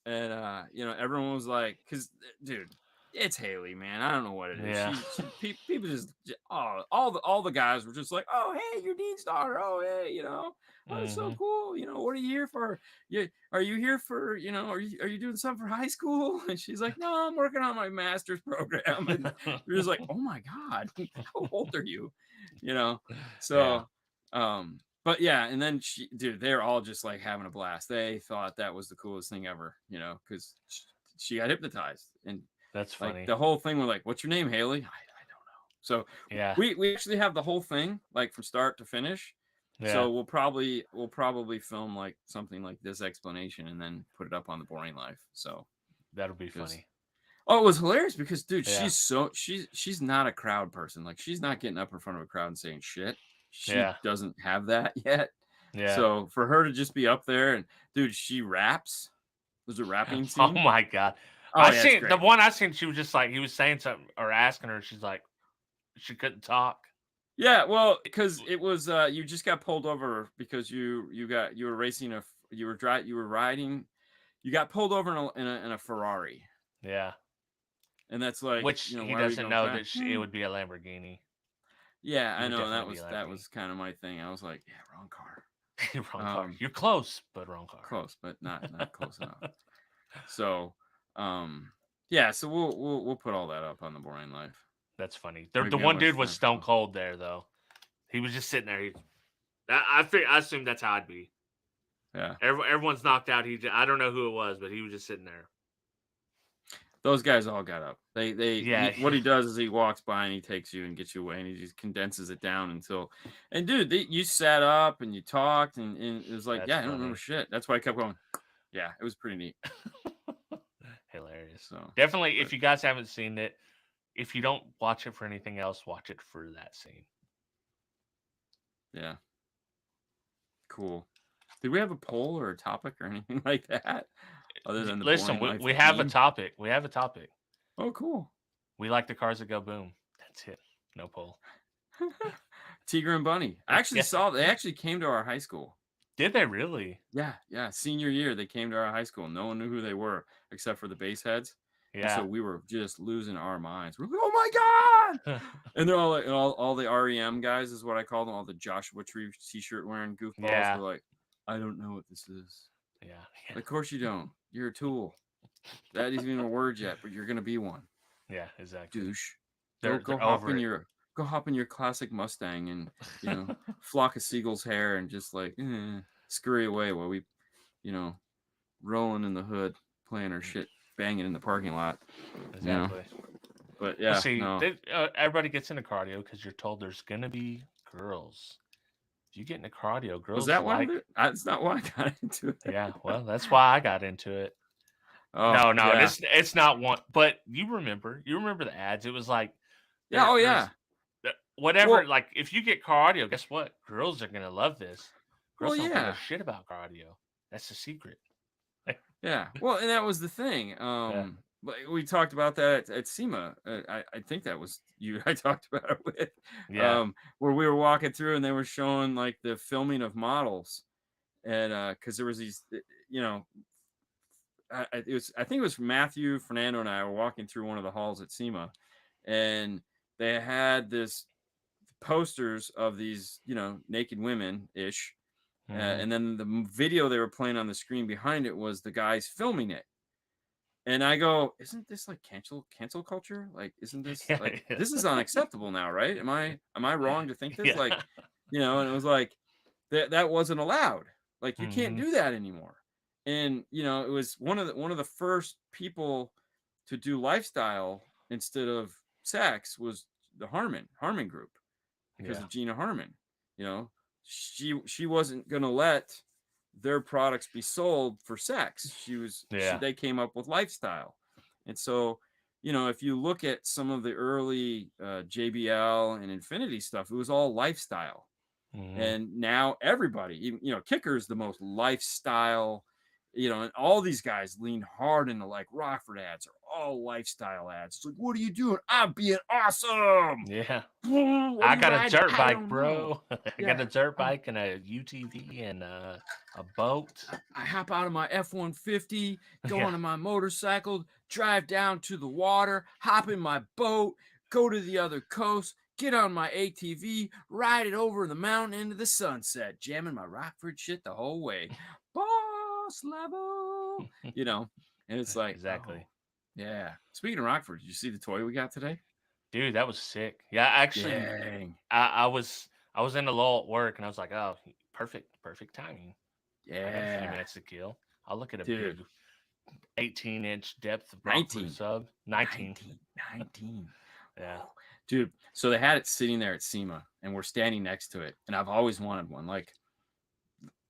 and everyone was like, because dude, it's Haley, man. I don't know what it is. Yeah. People just all the guys were just like, oh hey, your Dean's daughter. Oh hey, oh it's so cool. What are you here for? Are you here for are you doing something for high school? And she's like, no, I'm working on my master's program. And you're just like, oh my god, how old are you? So but yeah, and then they're all just like having a blast. They thought that was the coolest thing ever, because she got hypnotized. And that's funny. Like the whole thing, we're like, what's your name, Haley? I don't know. So yeah, we actually have the whole thing like from start to finish. Yeah. So we'll probably film like something like this explanation and then put it up on the Boring Life. So that'll be funny. Oh, it was hilarious because dude, she's not a crowd person. Like she's not getting up in front of a crowd and saying shit. She doesn't have that yet. Yeah. So for her to just be up there and dude, she raps. There's a rapping scene. Oh my god. Oh, I seen the one I seen. She was just like, he was saying something or asking her. She's like, she couldn't talk. Yeah, well, because it was you just got pulled over because you got pulled over in a Ferrari. Yeah, and that's like, which he doesn't know that it would be a Lamborghini. Yeah, I know that was kind of my thing. I was like, yeah, wrong car. Wrong car. You're close, but wrong car. Close, but not close enough. So, yeah, so we'll put all that up on the Boring Life. That's funny. The one dude was stone cold there, though. He was just sitting there. I assume that's how I'd be. Yeah. Everyone's knocked out. I don't know who it was, but he was just sitting there. Those guys all got up. What he does is he walks by and he takes you and gets you away, and he just condenses it down until. And dude, you sat up and you talked, and it was like, I don't remember shit. That's why I kept going. Yeah, it was pretty neat. Hilarious. So definitely, if you guys haven't seen it, if you don't watch it for anything else, watch it for that scene. Yeah. Cool. Did we have a poll or a topic or anything like that? Other than we have a topic. We have a topic. Oh, cool. We like the cars that go boom. That's it. No poll. Tiger and Bunny. I actually saw they actually came to our high school. Did they really? Yeah. Senior year, they came to our high school. No one knew who they were except for the Bassheads. Yeah. And so we were just losing our minds. We're like, oh my god! And they're all like, all the REM guys is what I call them. All the Joshua Tree t-shirt wearing goofballs. Yeah. They're like, I don't know what this is. Yeah. Of course you don't. You're a tool. That isn't even a word yet, but you're gonna be one. Yeah, exactly. Douche. Go hop in your classic Mustang and flock of seagulls hair and just like scurry away while we, rolling in the hood, playing our shit, banging in the parking lot. Exactly. But yeah, see, everybody gets into cardio because you're told there's gonna be girls. If you get into cardio, girls. Was that why? That's not why I got into it. Yeah, well, that's why I got into it. Oh, no, yeah. It's not one. But you remember the ads? It was like, whatever. Well, like if you get cardio, guess what? Girls are gonna love this. Girls don't give a shit about cardio. That's the secret. Yeah. Well, and that was the thing. But we talked about that at SEMA. I think that was you I talked about it with. Yeah. Where we were walking through and they were showing like the filming of models. And because there was these, I think it was Matthew, Fernando, and I were walking through one of the halls at SEMA, and they had this posters of these, naked women ish. And then the video they were playing on the screen behind it was the guys filming it. And I go, isn't this like cancel culture? Like, isn't this like this is unacceptable now, right? Am I wrong to think this? Like, and it was like that wasn't allowed. Like, you can't do that anymore. And it was one of the first people to do lifestyle instead of sex was the Harmon group because of Gina Harmon. She wasn't gonna let their products be sold for sex. They came up with lifestyle. And so you know, if you look at some of the early JBL and Infinity stuff, it was all lifestyle. And now everybody, even, you know, Kicker is the most lifestyle, you know, and all these guys lean hard into like Rockford ads are all lifestyle ads. It's like, what are you doing? I'm being awesome. Yeah. What I are you got a riding? dirt I bike, don't bro. know. I got a dirt bike and a UTV and a boat. I hop out of my F-150, go Yeah. onto my motorcycle, drive down to the water, hop in my boat, go to the other coast, get on my ATV, ride it over the mountain into the sunset, jamming my Rockford shit the whole way. Boss level, you know, and it's like, Exactly. oh, yeah. Speaking of Rockford, did you see the toy we got today? Dude, that was sick. Yeah, actually, Dang. I was in the lull at work and I was like, oh, perfect timing. I got a few Yeah, minutes to kill. I'll look at a dude. big 18-inch depth of Rockford 19. sub. 19. 19. Yeah. Oh, dude, so they had it sitting there at SEMA and we're standing next to it. And I've always wanted one, like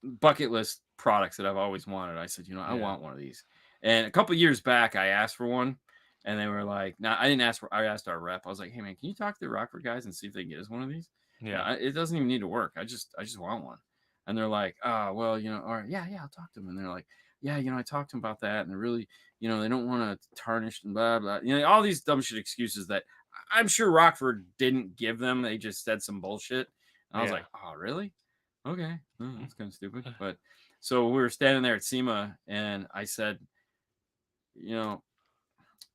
bucket list products that I've always wanted. I said, you know, I want one of these. And a couple years back, I asked for one and they were like, no, I didn't ask for, I asked our rep. I was like, hey man, can you talk to the Rockford guys and see if they can get us one of these? Yeah. It doesn't even need to work. I just want one. And they're like, oh, well, you know, all right, yeah, I'll talk to them. And they're like, yeah, you know, I talked to them about that. And they're really, you know, they don't want to tarnish and blah, blah. You know, all these dumb shit excuses that I'm sure Rockford didn't give them. They just said some bullshit. And I was like, oh, really? Okay. Oh, that's kind of stupid. But so we were standing there at SEMA and I said, you know,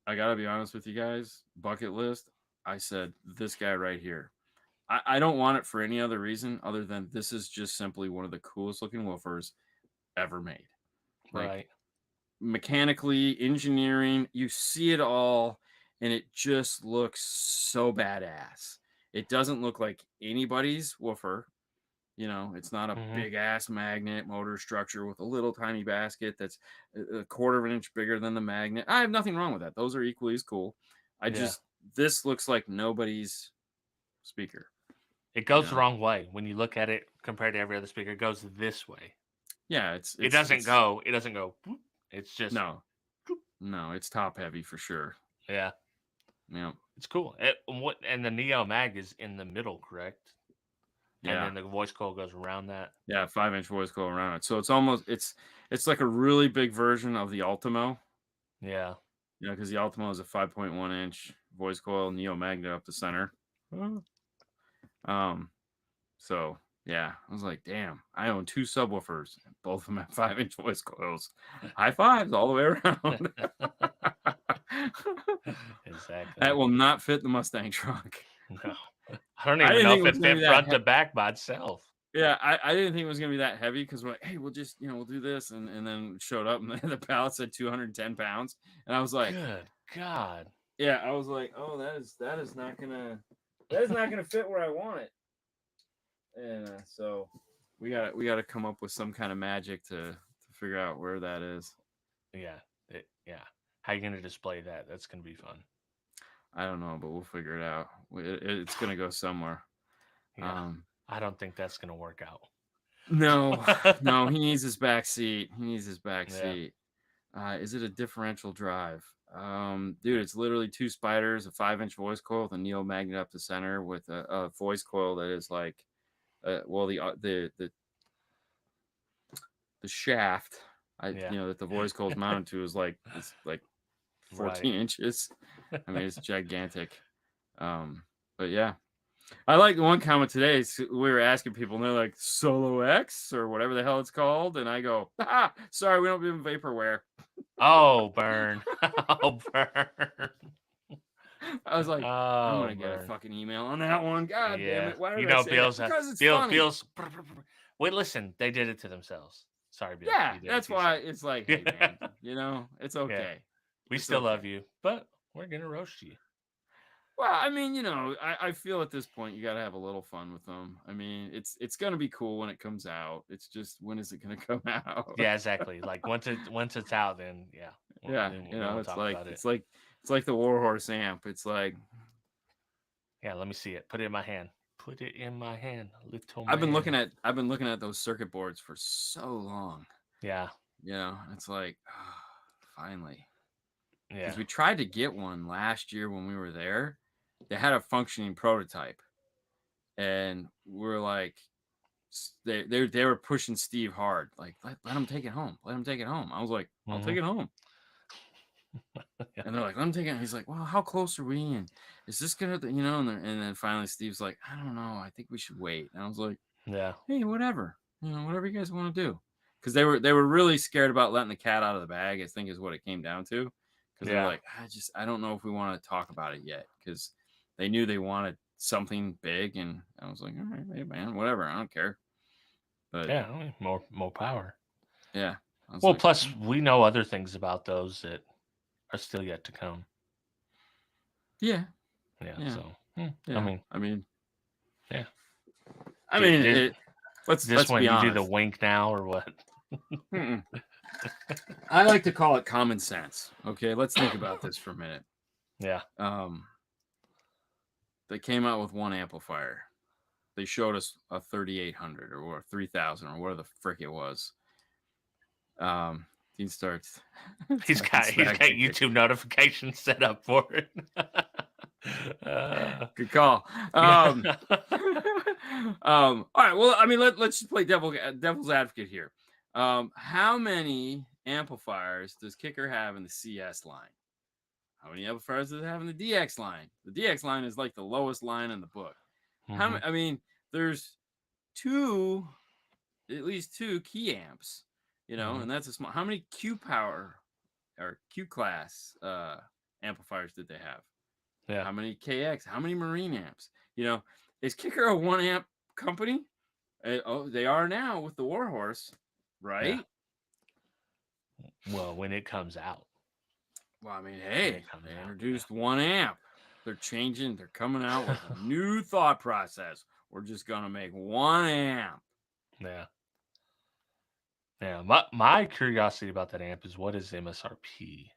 I got to be honest with you guys, bucket list. I said, this guy right here. I don't want it for any other reason other than this is just simply one of the coolest looking woofers ever made. Like, right. Mechanically, engineering, you see it all, and it just looks so badass. It doesn't look like anybody's woofer. You know, it's not a big ass magnet motor structure with a little tiny basket that's a quarter of an inch bigger than the magnet. I have nothing wrong with that. Those are equally as cool. This looks like nobody's speaker. It goes the wrong way when you look at it compared to every other speaker. It goes this way. Yeah, it doesn't go. It's just no, it's top heavy for sure. Yeah. It's cool. And the Neo mag is in the middle, correct? Yeah. And then the voice coil goes around that. Yeah, 5-inch voice coil around it. So it's almost it's like a really big version of the Ultimo. Yeah. You know, because the Ultimo is a 5.1-inch voice coil, Neo magnet up the center. So yeah, I was like, damn, I own 2 subwoofers, both of them have 5-inch voice coils. High fives all the way around. Exactly. That will not fit the Mustang trunk. No. I don't even know if it fit front to back by itself. Yeah, I didn't think it was gonna be that heavy because we're like, hey, we'll just, you know, we'll do this, and then showed up and the pallet said 210 pounds, and I was like, good God. Yeah, I was like, oh, that is not gonna fit where I want it. And so we gotta come up with some kind of magic to figure out where that is. Yeah, how are you gonna display that? That's gonna be fun. I don't know, but we'll figure it out. It's gonna go somewhere. Yeah. I don't think that's gonna work out. No, he needs his back seat. Is it a differential drive? Dude, it's literally 2 spiders, a 5-inch voice coil with a Neo magnet up the center with a voice coil that is like, the shaft, you know, that the voice coil is mounted to is like, it's like 14 inches. I mean, it's gigantic. But yeah. I like the one comment today. We were asking people, and they're like, Solo X or whatever the hell it's called. And I go, sorry, we don't do vaporware. Oh, burn. Oh, burn. I was like, I'm going to get a fucking email on that one. God damn it. Why did I say that? Because it's funny. Wait, listen. They did it to themselves. Sorry, Bill. Yeah, that's why it's like, hey, man, you know, it's okay. Yeah. We still love you, but we're going to roast you. Well, I mean, you know, I feel at this point you got to have a little fun with them. I mean, it's going to be cool when it comes out. It's just, when is it going to come out? Yeah, exactly. Like once it's out, then yeah. You know, it's like the Warhorse amp. It's like, yeah, let me see it. Put it in my hand. Put it in my hand, little I've been looking at those circuit boards for so long. Yeah. You know, it's like, oh, finally. because we tried to get one last year when we were there. They had a functioning prototype, and we're like, they were pushing Steve hard, like let him take it home, let him take it home. I was like, I'll take it home. And they're like, let him take it. He's like, well, how close are we? And is this gonna, And then finally Steve's like, I don't know, I think we should wait. And I was like, hey, whatever, whatever you guys want to do, because they were really scared about letting the cat out of the bag, I think is what it came down to. Because they're like, I don't know if we want to talk about it yet, because they knew they wanted something big. And I was like, all right, hey, man, whatever, I don't care. But more power. Yeah. Well, like, plus we know other things about those that are still yet to come. Yeah. So I mean, let's when be you honest. do the wink now or what? I like to call it common sense. Okay, let's think about this for a minute. Yeah. They came out with one amplifier. They showed us a 3800 or 3000 or whatever the frick it was. Dean starts. He's got YouTube notifications set up for it. Good call. All right. Well, I mean, let's just play devil's advocate here. How many amplifiers does Kicker have in the CS line? How many amplifiers does it have in the DX line? The DX line is like the lowest line in the book. I mean, there's at least two key amps, and that's a small. How many Q power or Q class amplifiers did they have? Yeah. How many KX? How many Marine amps? Is Kicker a 1 amp company? They are now with the Warhorse, right? Yeah. Well, when it comes out. Well, I mean, hey, they introduced 1 amp. They're changing. They're coming out with a new thought process. We're just gonna make 1 amp. Yeah. Yeah. My curiosity about that amp is, what is MSRP?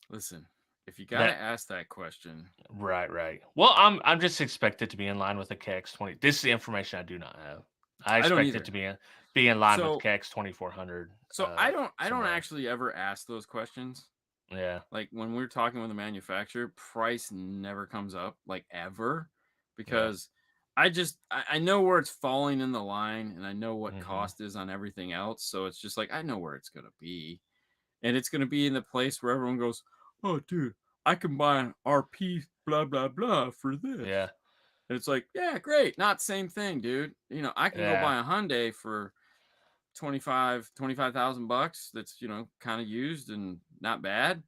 Listen, if you gotta ask that question, right. Well, I'm just expected to be in line with the KX20. This is the information I do not have. I expect it to be in line with KX 2400. So I don't actually ever ask those questions. Yeah. Like when we're talking with the manufacturer, price never comes up, like ever, because I know where it's falling in the line, and I know what cost is on everything else. So it's just like, I know where it's gonna be, and it's gonna be in the place where everyone goes, oh, dude, I can buy an RP blah blah blah for this. Yeah. And it's like, yeah, great, not same thing, dude. I can go buy a Hyundai for $25,000. That's kind of used and not bad.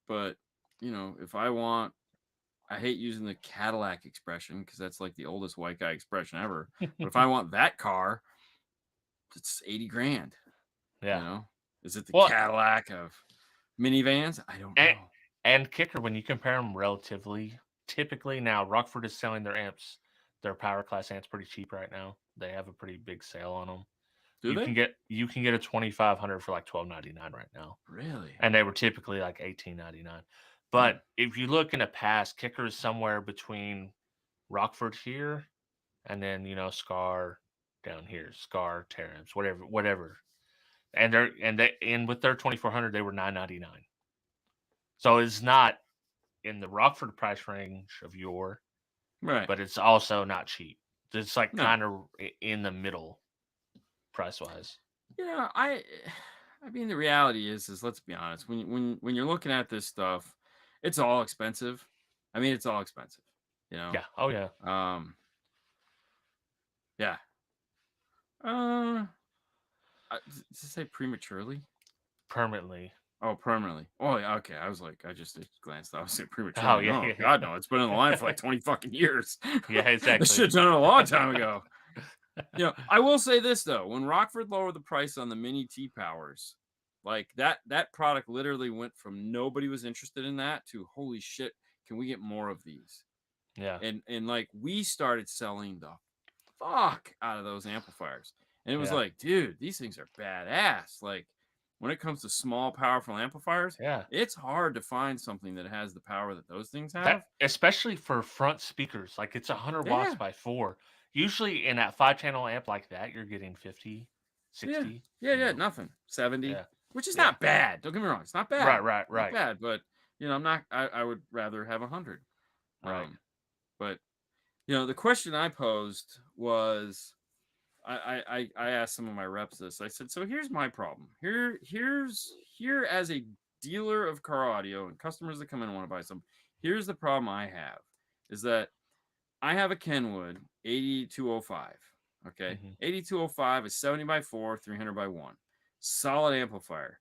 But if I want, I hate using the Cadillac expression because that's like the oldest white guy expression ever. But if I want that car, it's $80,000. Yeah. Is it the Cadillac of minivans? I don't know. And Kicker, when you compare them typically now, Rockford is selling their amps, their power class amps, pretty cheap right now. They have a pretty big sale on them. You can get a 2500 for like $12.99 right now. Really? And they were typically like $18.99. But if you look in the past, Kicker is somewhere between Rockford here and then Scar down here, Scar, Terrence, whatever. And with their 2400, they were $9.99. So it's not in the Rockford price range of right, but it's also not cheap. It's like kind of in the middle price wise. I mean, the reality is let's be honest. When you're looking at this stuff, it's all expensive. I mean, it's all expensive. Yeah. Oh yeah. Yeah. Did it say prematurely? Permanently. Oh, permanently. Oh, yeah. Okay. I was like, I just glanced off. I said prematurely. Oh yeah. God, no! It's been in the line for like 20 fucking years. Yeah, exactly. This shit's done a long time ago. I will say this though: when Rockford lowered the price on the mini T powers, like that product literally went from nobody was interested in that to holy shit, can we get more of these? Yeah. And like we started selling the fuck out of those amplifiers, and it was like, dude, these things are badass. Like when it comes to small, powerful amplifiers, it's hard to find something that has the power that those things have. Especially for front speakers, like it's 100 watts by 4. Usually in that 5-channel amp like that, you're getting 50, 60. Yeah, nothing. 70. which is not bad. Don't get me wrong, it's not bad. Right. Not bad, but I'm not. I would rather have 100. Right. But the question I posed was, I asked some of my reps this. I said, so here's my problem. Here as a dealer of car audio and customers that come in and want to buy some. Here's the problem I have is that I have a Kenwood 8205. Okay, 8205 is 70 by 4, 300 by 1. Solid amplifier.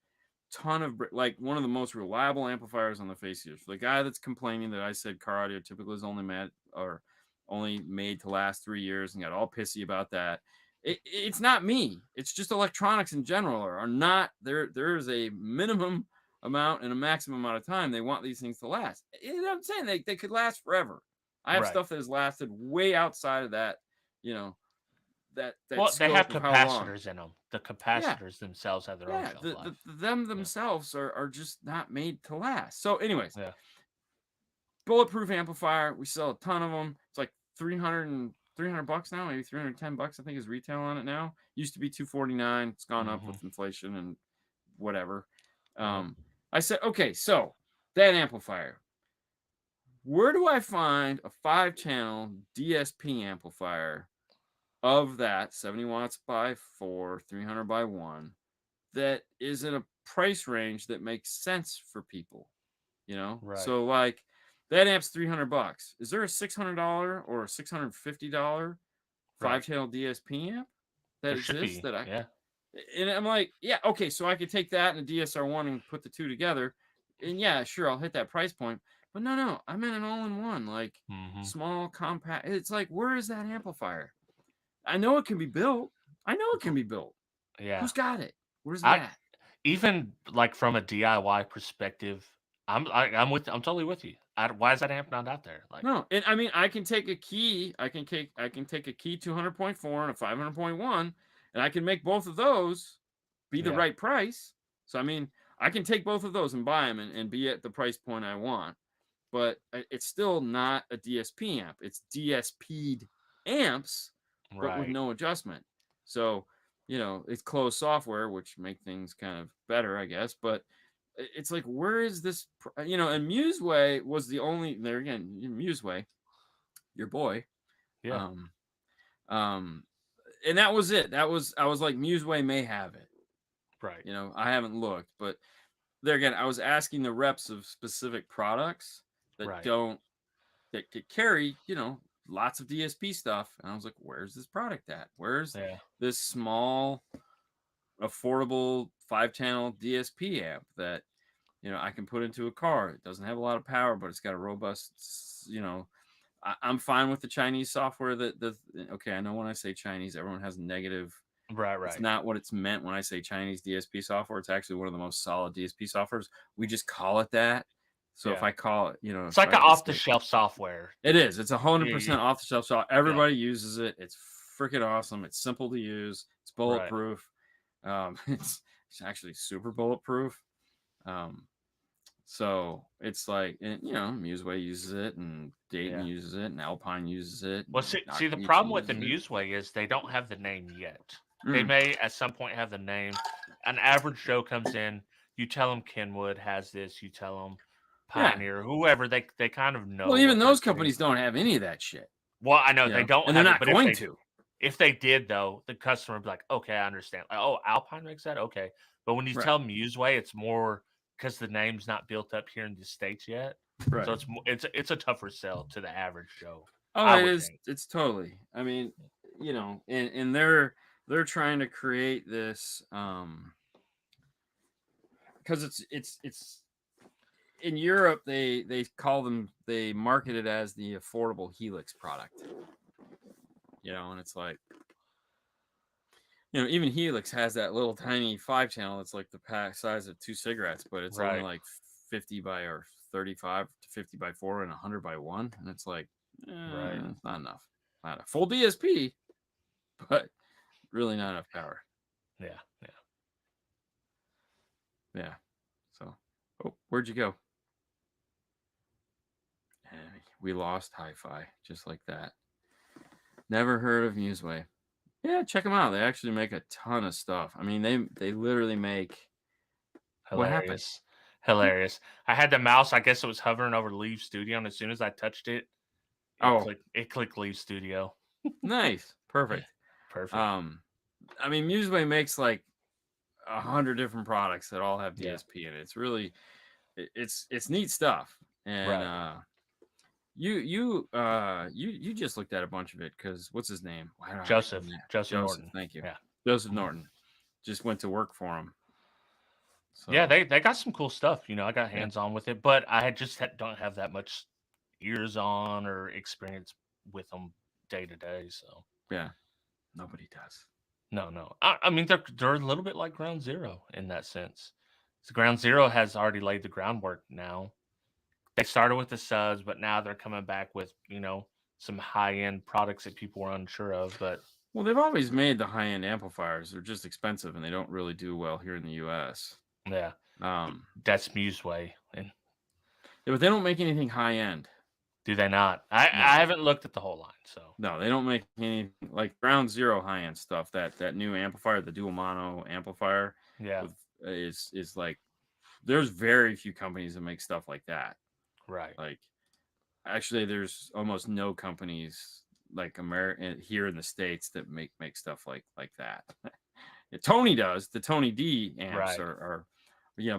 Ton of like one of the most reliable amplifiers on the face here. For the guy that's complaining that I said car audio typically is only made to last 3 years and got all pissy about that. It's not me. It's just electronics in general are not there. There is a minimum amount and a maximum amount of time they want these things to last. You know what I'm saying? They could last forever. I have stuff that has lasted way outside of that, that well, they have scope of how long. capacitors in them. The capacitors themselves have their own shelf life. Them themselves are just not made to last. So anyways, Yeah. bulletproof amplifier. We sell a ton of them. It's like $300 now, maybe $310 I think is retail on it now. Used to be $249. It's gone up with inflation and whatever. I said, okay, so that amplifier. Where do I find a 5-channel DSP amplifier of that 70 watts by 4, 300 by 1 that is in a price range that makes sense for people? Right. So like that amp's $300. Is there a $600 or a $650 5-channel DSP amp that exists that and I'm like, yeah, okay, so I could take that and a DSR1 and put the two together, and yeah, sure, I'll hit that price point. But no, I'm in an all-in-one, like small, compact. It's like, where is that amplifier? I know it can be built. Yeah. Who's got it? Where's that? Even like from a DIY perspective, I'm totally with you. Why is that amp not out there? Like, no, and I mean, I can take a key. I can take a key 200.4 and a 500.1, and I can make both of those be the right price. So I mean, I can take both of those and buy them and be at the price point I want. But it's still not a DSP amp. It's DSP'd amps, but with no adjustment. So, it's closed software, which make things kind of better, I guess. But it's like, where is this? And Museway was the only, there again, Museway, your boy. Yeah. And that was it. I was like, Museway may have it. Right. I haven't looked, but there again, I was asking the reps of specific products that could carry, lots of DSP stuff. And I was like, where's this product at? Where's this small, affordable 5-channel DSP amp that, I can put into a car? It doesn't have a lot of power, but it's got a robust, I'm fine with the Chinese software okay, I know when I say Chinese, everyone has negative. Right. It's not what it's meant when I say Chinese DSP software. It's actually one of the most solid DSP softwares. We just call it that. So if I call it, it's like an off-the-shelf software. It is. It's 100% off-the-shelf software. Everybody uses it. It's freaking awesome. It's simple to use. It's bulletproof. It's actually super bulletproof. So it's like, Museway uses it, and Dayton uses it, and Alpine uses it. Well, see, the problem with the Museway is they don't have the name yet. They may at some point have the name. An average Joe comes in, you tell them Kenwood has this, you tell them Pioneer, whoever, they kind of know. Well, even those companies don't have any of that shit. Well, I know they don't, and they're not going to. If they did, though, the customer would be like, okay, I understand. Like, oh, Alpine makes that? Okay. But when you tell Museway, it's more because the name's not built up here in the States yet. Right. So it's a tougher sell to the average Joe. Oh, it is. It's totally. I mean, and they're trying to create this because it's in Europe, they market it as the affordable Helix product. And it's like, even Helix has that little tiny 5-channel that's like the pack size of 2 cigarettes, but it's only like 50 by or 35 to 50 by 4 and 100 by 1, and it's like, it's not enough. Not a full DSP, but really not enough power. Yeah. So, where'd you go? We lost Hi-Fi just like that. Never heard of Museway. Yeah, check them out. They actually make a ton of stuff. I mean, they literally make What happened? Hilarious. I had the mouse, I guess it was hovering over Leave Studio, and as soon as I touched it, Oh, it clicked Leave Studio. nice. Perfect. Perfect. I mean, Museway makes like 100 different products that all have Yeah. DSP in it. It's really, it's neat stuff. And Right. you just looked at a bunch of it because what's his name? Joseph Norton. Thank you. Yeah. Joseph Norton just went to work for him. So Yeah, they got some cool stuff. I got yeah. hands on with it, but I don't have that much ears on or experience with them day to day. So Yeah, nobody does. no. I mean, they're a little bit like Ground Zero in that sense. So Ground Zero has already laid the groundwork now. They started with the subs, but now they're coming back with some high end products that people were unsure of. But Well, they've always made the high end amplifiers. They're just expensive and they don't really do well here in the U.S. yeah, Um, that's Museway. And yeah, but they don't make anything high end. do they not? I haven't looked at the whole line, so No, they don't make any like Ground Zero high end stuff. That new amplifier, the dual mono amplifier, yeah, is like there's very few companies that make stuff like that. right. Like actually, there's almost no companies like American here in the States that make stuff like that. Tony does. The Tony D amps Right. are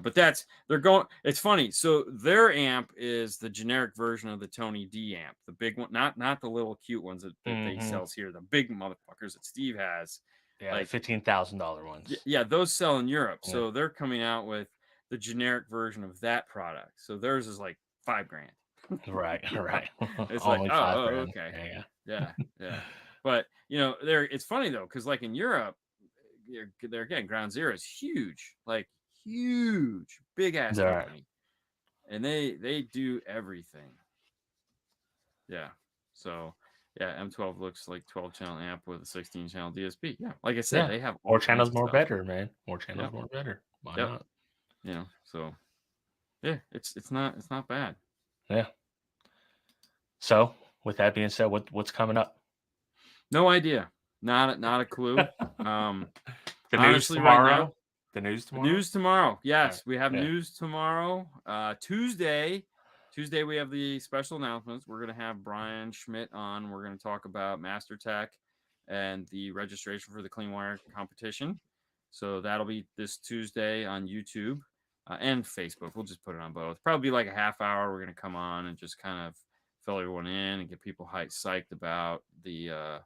but they're going. It's funny. So their amp is the generic version of the Tony D amp, the big one, not the little cute ones that they sells here. The big motherfuckers that Steve has. Yeah, like $15,000 ones. Yeah, those sell in Europe. Yeah. So they're coming out with the generic version of that product. So theirs is like $5,000. Right. It's Only like, $5,000. okay, yeah. But it's funny though, because like in Europe, they're again, Ground Zero is huge, like huge, big ass company, and they do everything. Yeah. So yeah, M12 looks like 12-channel amp with a 16-channel DSP. Yeah, like I said, they have all more channels, more stuff. better, man. More channels, more better. Why not? So yeah, it's not bad. Yeah. So with that being said, what's coming up? No idea. Not a clue. The news tomorrow. Right now, the news tomorrow. The news tomorrow. Yes, we have news tomorrow. Tuesday we have the special announcements. We're gonna have Brian Schmidt on. We're gonna talk about Master Tech and the registration for the Clean Wire competition. So that'll be this Tuesday on YouTube and Facebook. We'll just put it on both. Probably like a half hour. We're gonna come on and just kind of fill everyone in and get people psyched about the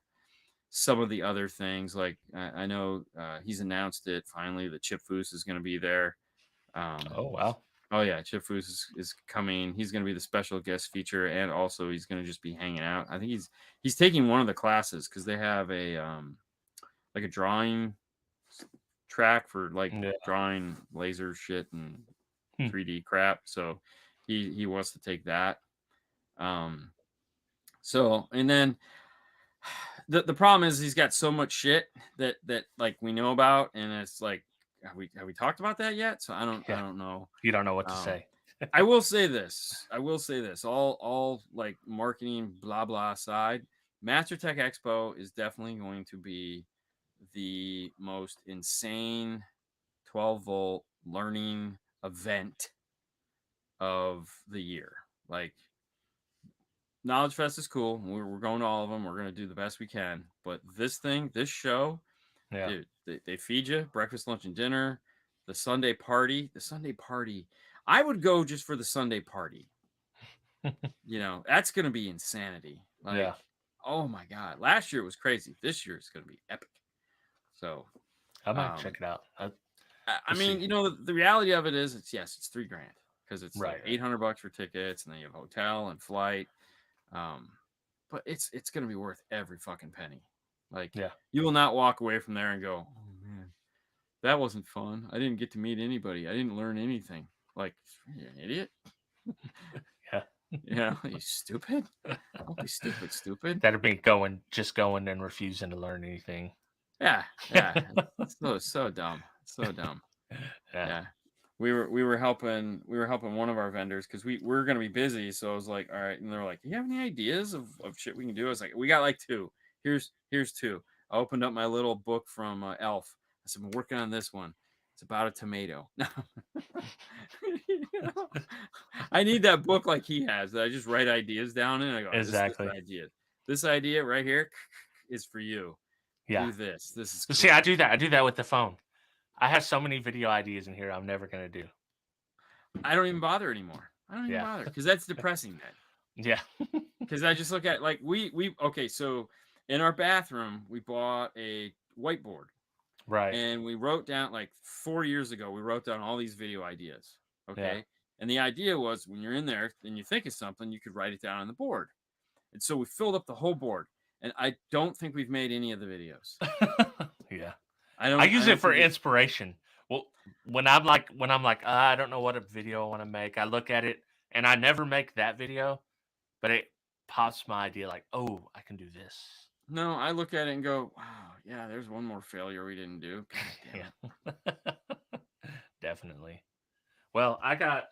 some of the other things. Like I know he's announced it finally that Chip Foose is going to be there. Oh wow! Oh yeah, Chip Foose is coming. He's going to be the special guest feature, and also he's going to just be hanging out. I think he's taking one of the classes because they have a like a drawing track for like drawing laser shit and 3D crap. So he wants to take that. So and then the problem is he's got so much shit that like we know about, and it's like have we talked about that yet? So I don't know. You don't know what to say. I will say this. All like marketing blah blah aside, Master Tech Expo is definitely going to be the most insane 12-volt learning event of the year. Like Knowledge Fest is cool. We're going to all of them. We're going to do the best we can. But this show, dude, they feed you breakfast, lunch, and dinner. The Sunday party. I would go just for the Sunday party. That's going to be insanity. Like, oh my God. Last year was crazy. This year is going to be epic. So I might check it out. I mean, the reality of it is it's $3,000 because it's like $800 for tickets, and then you have hotel and flight. But it's gonna be worth every fucking penny. Like, you will not walk away from there and go, oh man, that wasn't fun. I didn't get to meet anybody. I didn't learn anything. Like, you're an idiot. You stupid. Don't be stupid. That'd be going and refusing to learn anything. Yeah. so dumb. So dumb. Yeah. We were helping one of our vendors because we're gonna be busy. So I was like, all right, and they're like, do you have any ideas of shit we can do? I was like, we got like 2. Here's 2. I opened up my little book from Elf. I said, I'm working on this one. It's about a tomato. You know? I need that book like he has. That I just write ideas down in. I go, Exactly. This idea right here is for you. Yeah. Do this. This is cool. See, I do that. I do that with the phone. I have so many video ideas in here I'm never gonna do. I don't even bother anymore. I don't even bother because that's depressing then. Yeah. Because I just look at like okay, so in our bathroom we bought a whiteboard. Right. And we wrote down like 4 years ago, we wrote down all these video ideas. Okay. Yeah. And the idea was when you're in there and you think of something, you could write it down on the board. And so we filled up the whole board. And I don't think we've made any of the videos. Yeah. I use it for inspiration. Well, when I'm like, I don't know what a video I want to make, I look at it and I never make that video, but it pops my idea like, oh, I can do this. No, I look at it and go, wow, yeah, there's one more failure we didn't do. God damn it. Definitely. Well, I got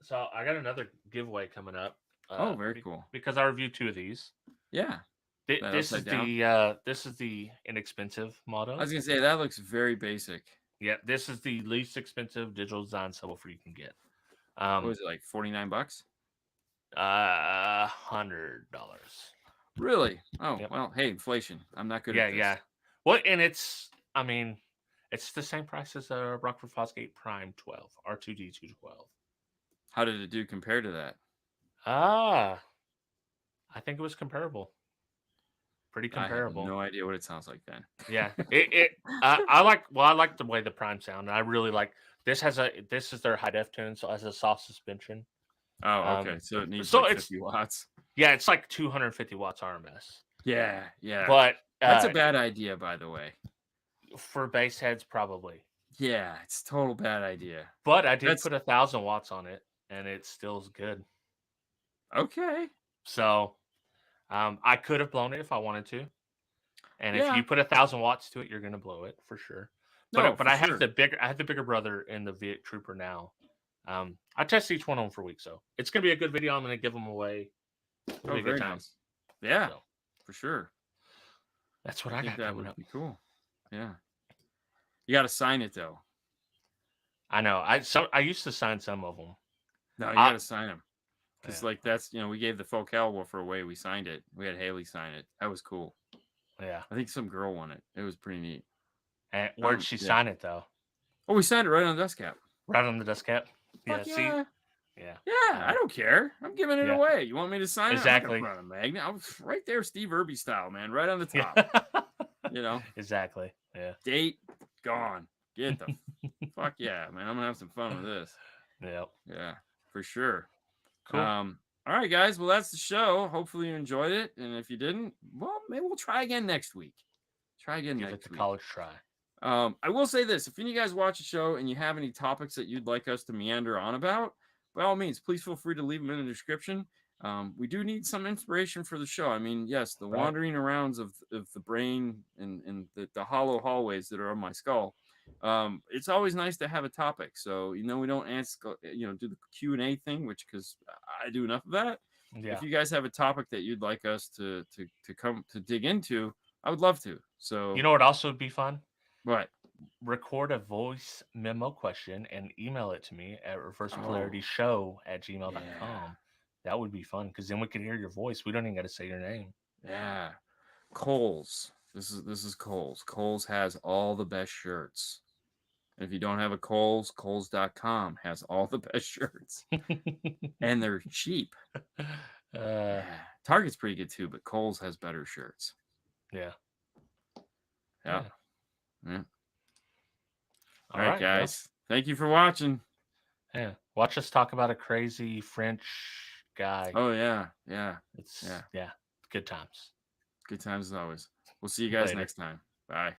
another giveaway coming up. Oh, very cool. Because I reviewed 2 of these. Yeah. This is the inexpensive model. I was gonna say that looks very basic. Yeah, this is the least expensive digital design subwoofer you can get. What was it, like $49? $100. Really? Oh, well, hey, inflation. I'm not good at this. Yeah. Well, and it's the same price as a Rockford Fosgate Prime 12 R2D 212. How did it do compared to that? I think it was comparable. Pretty comparable. I have no idea what it sounds like then. Yeah. I like the way the Prime sound. I really like this is their high def tune, so it has a soft suspension. Oh, okay. So it needs like 50 watts. Yeah, it's like 250 watts RMS. Yeah. But that's a bad idea, by the way. For bass heads, probably. Yeah, it's a total bad idea. But I did put 1,000 watts on it, and it still is good. Okay. So, I could have blown it if I wanted to. And if you put 1,000 watts to it, you're gonna blow it for sure. But I have the bigger brother in the Viet Trooper now. I test each one of them for a week, so it's gonna be a good video. I'm gonna give them away. It'll be a good time. Nice. Yeah, so, for sure. That's what I got. That would be cool. Yeah, you got to sign it though. I know. I used to sign some of them. No, you got to sign them because like that's we gave the Focal woofer away. We signed it. We had Haley sign it. That was cool. Yeah, I think some girl won it. It was pretty neat. And where'd she sign it though? Oh, we signed it right on the dust cap. Right on the dust cap. Yeah. See. Yeah. I don't care. I'm giving it away. You want me to sign it? I'm not a magnet. I was right there, Steve Irby style, man, right on the top. Exactly. Yeah. Date gone. Get the fuck yeah, man. I'm gonna have some fun with this. Yeah, for sure. Cool. All right, guys. Well, that's the show. Hopefully you enjoyed it, and if you didn't, well, maybe we'll try again next week. Give it the college try. I will say this: if any of you guys watch the show and you have any topics that you'd like us to meander on about, by all means, please feel free to leave them in the description. We do need some inspiration for the show. I mean, yes, the wandering arounds of the brain and the hollow hallways that are on my skull. It's always nice to have a topic. So, we don't ask, do the Q&A thing, which because I do enough of that. Yeah. If you guys have a topic that you'd like us to come to dig into, I would love to. So, you know what also would be fun? What? Record a voice memo question and email it to me at reversepolarity@gmail.com. Yeah. That would be fun because then we can hear your voice. We don't even got to say your name. Yeah. Kohl's. This is Kohl's. Kohl's has all the best shirts. And if you don't have a Kohl's, Kohl's.com has all the best shirts. And they're cheap. Target's pretty good too, but Kohl's has better shirts. Yeah. All right, guys. Thank you for watching. Yeah. Watch us talk about a crazy French guy. Oh, yeah. It's good times. Good times as always. We'll see you guys next time. Bye.